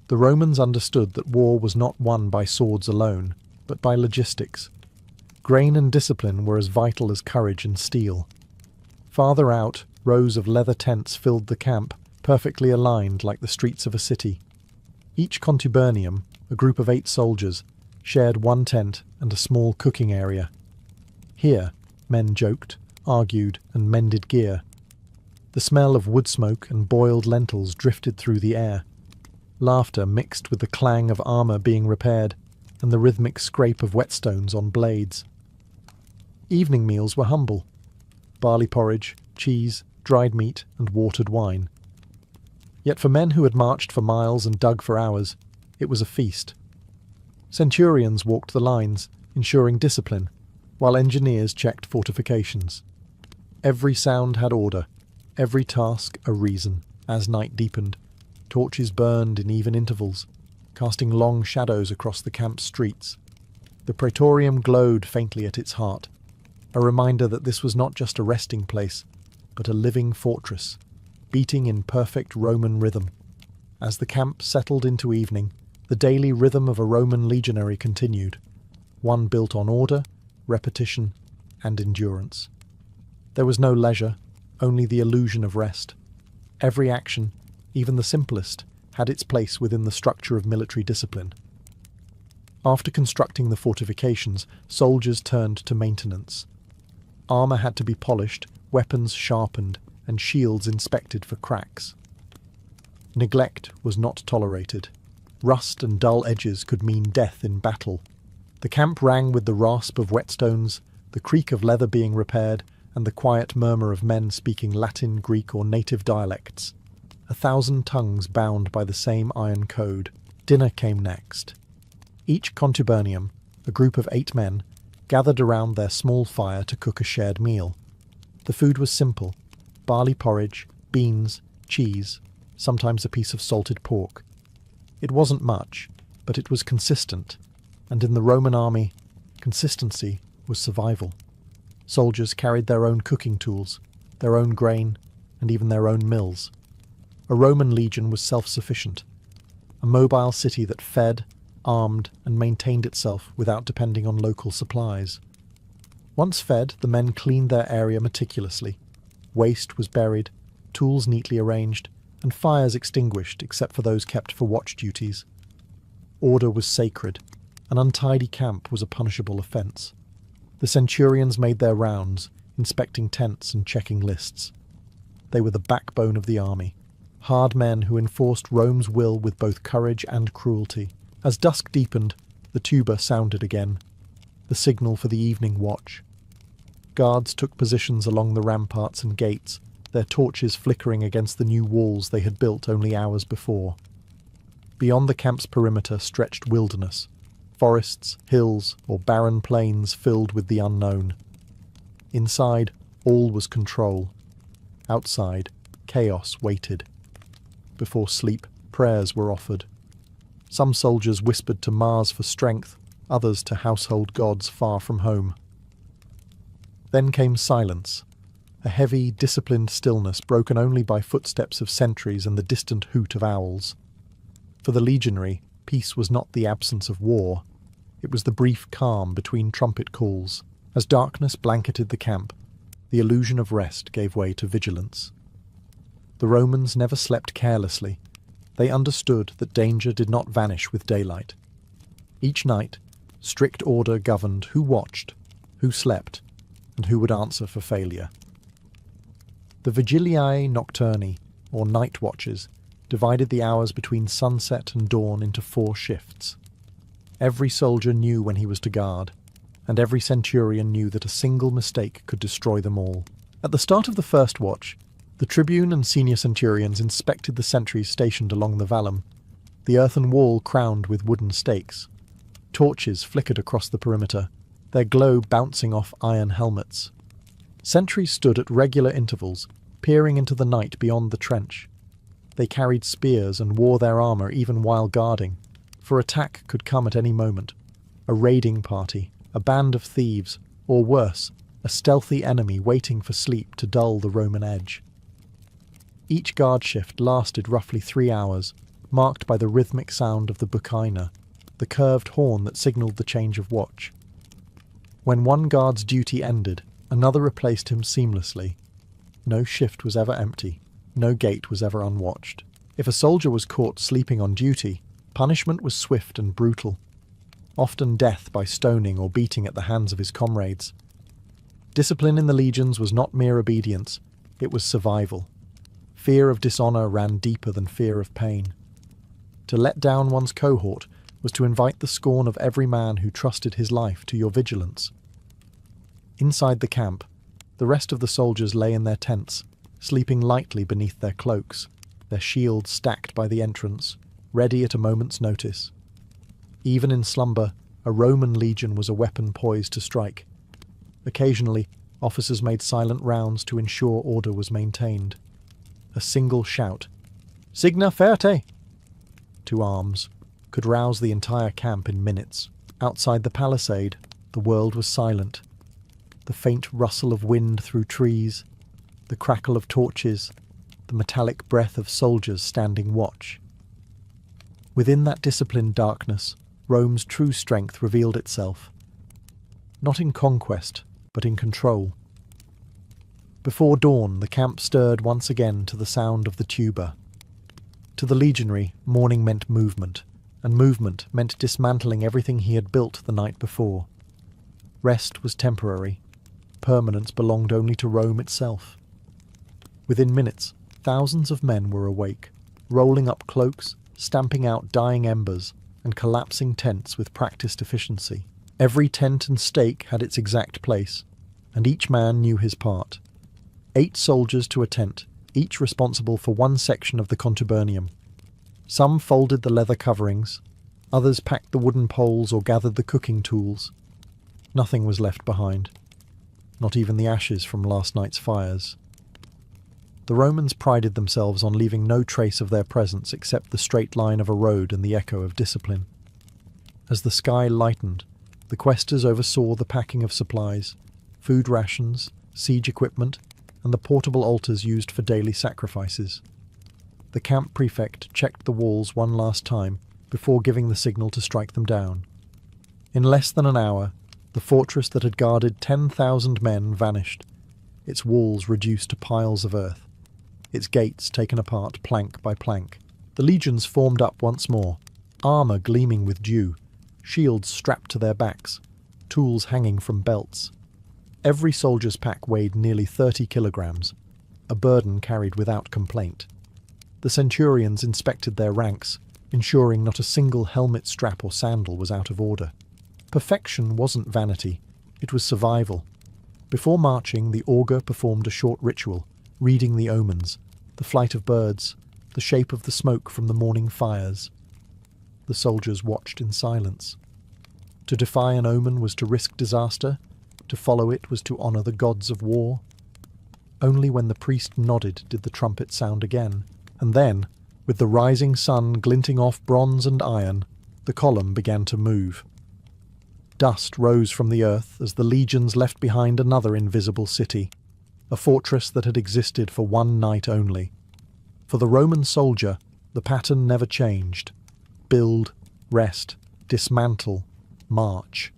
The Romans understood that war was not won by swords alone, but by logistics. Grain and discipline were as vital as courage and steel. Farther out, rows of leather tents filled the camp, perfectly aligned like the streets of a city. Each contubernium, a group of 8 soldiers, shared one tent and a small cooking area. Here, men joked, argued, and mended gear. The smell of wood smoke and boiled lentils drifted through the air. Laughter mixed with the clang of armour being repaired and the rhythmic scrape of whetstones on blades. Evening meals were humble. Barley porridge, cheese, dried meat, and watered wine. Yet for men who had marched for miles and dug for hours, it was a feast. Centurions walked the lines, ensuring discipline, while engineers checked fortifications. Every sound had order, every task a reason. As night deepened, torches burned in even intervals, casting long shadows across the camp's streets. The praetorium glowed faintly at its heart, a reminder that this was not just a resting place, but a living fortress, beating in perfect Roman rhythm. As the camp settled into evening, the daily rhythm of a Roman legionary continued, one built on order, repetition, and endurance. There was no leisure, only the illusion of rest. Every action, even the simplest, had its place within the structure of military discipline. After constructing the fortifications, soldiers turned to maintenance. Armour had to be polished, weapons sharpened, and shields inspected for cracks. Neglect was not tolerated. Rust and dull edges could mean death in battle. The camp rang with the rasp of whetstones, the creak of leather being repaired, and the quiet murmur of men speaking Latin, Greek, or native dialects. 1,000 tongues bound by the same iron code. Dinner came next. Each contubernium, a group of 8 men, gathered around their small fire to cook a shared meal. The food was simple: barley porridge, beans, cheese, sometimes a piece of salted pork. It wasn't much, but it was consistent, and in the Roman army, consistency was survival. Soldiers carried their own cooking tools, their own grain, and even their own mills. A Roman legion was self-sufficient, a mobile city that fed, armed, and maintained itself without depending on local supplies. Once fed, the men cleaned their area meticulously. Waste was buried, tools neatly arranged, and fires extinguished except for those kept for watch duties. Order was sacred. An untidy camp was a punishable offence. The centurions made their rounds, inspecting tents and checking lists. They were the backbone of the army, hard men who enforced Rome's will with both courage and cruelty. As dusk deepened, the tuba sounded again, the signal for the evening watch. Guards took positions along the ramparts and gates, their torches flickering against the new walls they had built only hours before. Beyond the camp's perimeter stretched wilderness, forests, hills, or barren plains filled with the unknown. Inside, all was control. Outside, chaos waited. before sleep, prayers were offered. Some soldiers whispered to Mars for strength, others to household gods far from home. Then came silence, a heavy, disciplined stillness broken only by footsteps of sentries and the distant hoot of owls. For the legionary, peace was not the absence of war. It was the brief calm between trumpet calls. As darkness blanketed the camp, the illusion of rest gave way to vigilance. The Romans never slept carelessly. They understood that danger did not vanish with daylight. Each night, strict order governed who watched, who slept, and who would answer for failure. The Vigiliae Nocturni, or night watches, divided the hours between sunset and dawn into 4 shifts. Every soldier knew when he was to guard, and every centurion knew that a single mistake could destroy them all. At the start of the first watch, the tribune and senior centurions inspected the sentries stationed along the vallum, the earthen wall crowned with wooden stakes. Torches flickered across the perimeter, their glow bouncing off iron helmets. Sentries stood at regular intervals, peering into the night beyond the trench. They carried spears and wore their armour even while guarding, for attack could come at any moment. A raiding party, a band of thieves, or worse, a stealthy enemy waiting for sleep to dull the Roman edge. Each guard shift lasted roughly 3 hours, marked by the rhythmic sound of the bucina, the curved horn that signalled the change of watch. When one guard's duty ended, another replaced him seamlessly. No shift was ever empty, no gate was ever unwatched. If a soldier was caught sleeping on duty, punishment was swift and brutal, often death by stoning or beating at the hands of his comrades. Discipline in the legions was not mere obedience, it was survival. Fear of dishonour ran deeper than fear of pain. To let down one's cohort was to invite the scorn of every man who trusted his life to your vigilance. Inside the camp, the rest of the soldiers lay in their tents, sleeping lightly beneath their cloaks, their shields stacked by the entrance, ready at a moment's notice. Even in slumber, a Roman legion was a weapon poised to strike. Occasionally, officers made silent rounds to ensure order was maintained. A single shout, "Signa ferte!" to arms, could rouse the entire camp in minutes. Outside the palisade, the world was silent. The faint rustle of wind through trees, the crackle of torches, the metallic breath of soldiers standing watch. Within that disciplined darkness, Rome's true strength revealed itself. Not in conquest, but in control. Before dawn, the camp stirred once again to the sound of the tuba. To the legionary, morning meant movement, and movement meant dismantling everything he had built the night before. Rest was temporary. Permanence belonged only to Rome itself. Within minutes, thousands of men were awake, rolling up cloaks, stamping out dying embers, and collapsing tents with practiced efficiency. Every tent and stake had its exact place, and each man knew his part. 8 soldiers to a tent, each responsible for one section of the contubernium. Some folded the leather coverings, others packed the wooden poles or gathered the cooking tools. Nothing was left behind, not even the ashes from last night's fires. The Romans prided themselves on leaving no trace of their presence except the straight line of a road and the echo of discipline. As the sky lightened, the quaestors oversaw the packing of supplies, food rations, siege equipment, and the portable altars used for daily sacrifices. The camp prefect checked the walls one last time before giving the signal to strike them down. In less than an hour, the fortress that had guarded 10,000 men vanished, its walls reduced to piles of earth, its gates taken apart plank by plank. The legions formed up once more, armour gleaming with dew, shields strapped to their backs, tools hanging from belts. Every soldier's pack weighed nearly 30 kilograms, a burden carried without complaint. The centurions inspected their ranks, ensuring not a single helmet strap or sandal was out of order. Perfection wasn't vanity, it was survival. Before marching, the augur performed a short ritual, reading the omens, the flight of birds, the shape of the smoke from the morning fires. The soldiers watched in silence. To defy an omen was to risk disaster, to follow it was to honour the gods of war. Only when the priest nodded did the trumpet sound again, and then, With the rising sun glinting off bronze and iron, the column began to move. Dust rose from the earth as the legions left behind another invisible city, a fortress that had existed for one night only. For the Roman soldier, the pattern never changed. Build, rest, dismantle, march.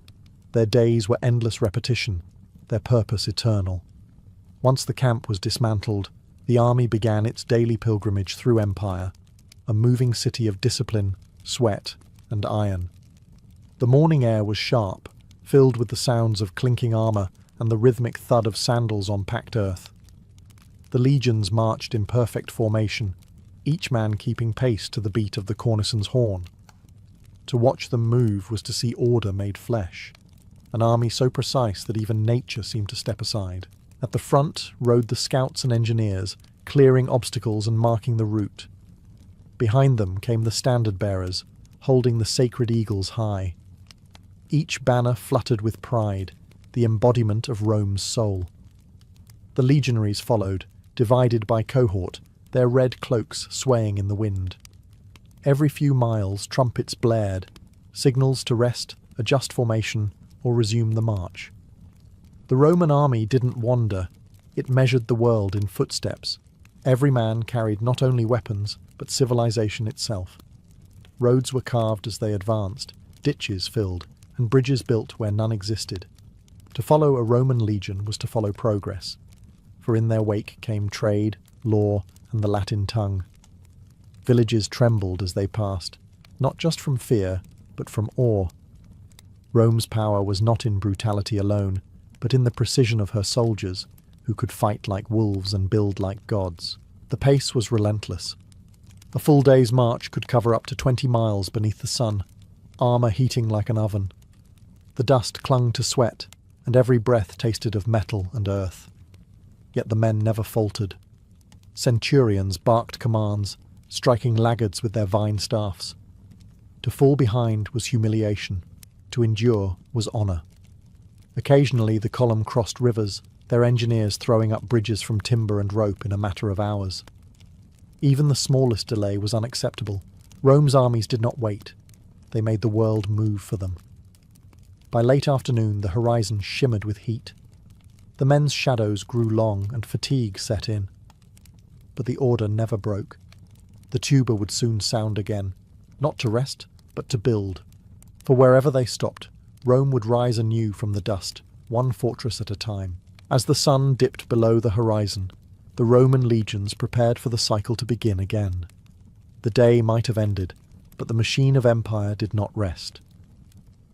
Their days were endless repetition, their purpose eternal. Once the camp was dismantled, the army began its daily pilgrimage through empire, a moving city of discipline, sweat, and iron. The morning air was sharp, filled with the sounds of clinking armor and the rhythmic thud of sandals on packed earth. The legions marched in perfect formation, each man keeping pace to the beat of the cornice's horn. To watch them move was to see order made flesh, an army so precise that even nature seemed to step aside. At the front rode the scouts and engineers, clearing obstacles and marking the route. Behind them came the standard-bearers, holding the sacred eagles high. Each banner fluttered with pride, the embodiment of Rome's soul. The legionaries followed, divided by cohort, their red cloaks swaying in the wind. Every few miles trumpets blared, signals to rest, adjust formation, or resume the march. The Roman army didn't wander, it measured the world in footsteps. Every man carried not only weapons, but civilization itself. Roads were carved as they advanced, ditches filled, and bridges built where none existed. To follow a Roman legion was to follow progress, for in their wake came trade, law, and the Latin tongue. Villages trembled as they passed, not just from fear, but from awe. Rome's power was not in brutality alone, but in the precision of her soldiers, who could fight like wolves and build like gods. The pace was relentless. A full day's march could cover up to 20 miles beneath the sun, armor heating like an oven. The dust clung to sweat, and every breath tasted of metal and earth. Yet the men never faltered. Centurions barked commands, striking laggards with their vine staffs. To fall behind was humiliation. To endure was honor. Occasionally the column crossed rivers, their engineers throwing up bridges from timber and rope in a matter of hours. Even the smallest delay was unacceptable. Rome's armies did not wait. They made the world move for them. By late afternoon the horizon shimmered with heat. The men's shadows grew long and fatigue set in. But the order never broke. The tuba would soon sound again, not to rest, but to build. For wherever they stopped, Rome would rise anew from the dust, one fortress at a time. As the sun dipped below the horizon, the Roman legions prepared for the cycle to begin again. The day might have ended, but the machine of empire did not rest.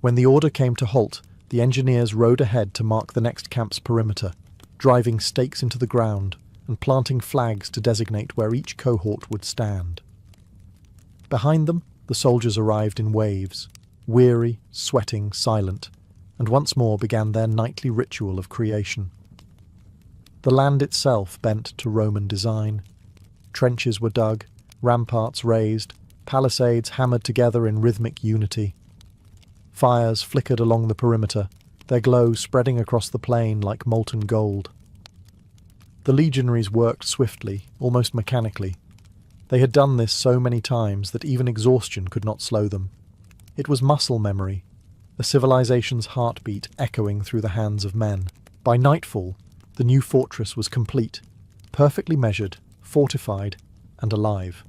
When the order came to halt, the engineers rode ahead to mark the next camp's perimeter, driving stakes into the ground and planting flags to designate where each cohort would stand. Behind them, the soldiers arrived in waves, weary, sweating, silent, and once more began their nightly ritual of creation. The land itself bent to Roman design. Trenches were dug, ramparts raised, palisades hammered together in rhythmic unity. Fires flickered along the perimeter, their glow spreading across the plain like molten gold. The legionaries worked swiftly, almost mechanically. They had done this so many times that even exhaustion could not slow them. It was muscle memory, a civilization's heartbeat echoing through the hands of men. By nightfall, the new fortress was complete, perfectly measured, fortified, and alive.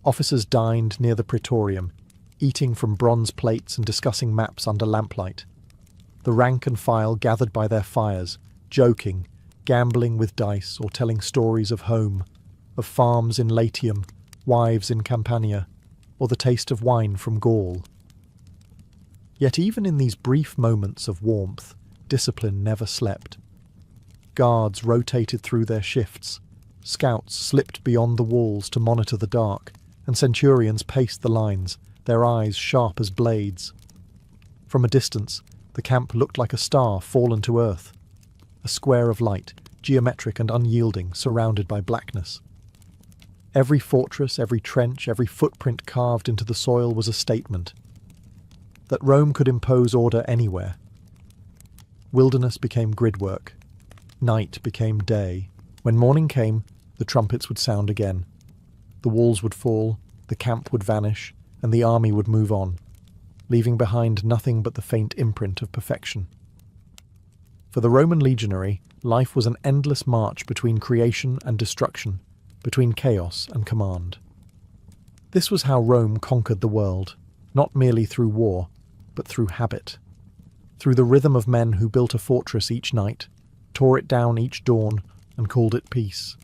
Officers dined near the praetorium, eating from bronze plates and discussing maps under lamplight. The rank and file gathered by their fires, joking, gambling with dice or telling stories of home, of farms in Latium, wives in Campania, or the taste of wine from Gaul. Yet even in these brief moments of warmth, discipline never slept. Guards rotated through their shifts, scouts slipped beyond the walls to monitor the dark, and centurions paced the lines, their eyes sharp as blades. From a distance, the camp looked like a star fallen to earth, a square of light, geometric and unyielding, surrounded by blackness. Every fortress, every trench, every footprint carved into the soil was a statement that Rome could impose order anywhere. Wilderness became gridwork. Night became day. When morning came, the trumpets would sound again. The walls would fall, the camp would vanish, and the army would move on, leaving behind nothing but the faint imprint of perfection. For the Roman legionary, life was an endless march between creation and destruction, between chaos and command. This was how Rome conquered the world, not merely through war, but through habit. Through the rhythm of men who built a fortress each night, tore it down each dawn, and called it peace.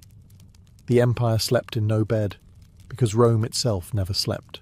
The empire slept in no bed, because Rome itself never slept.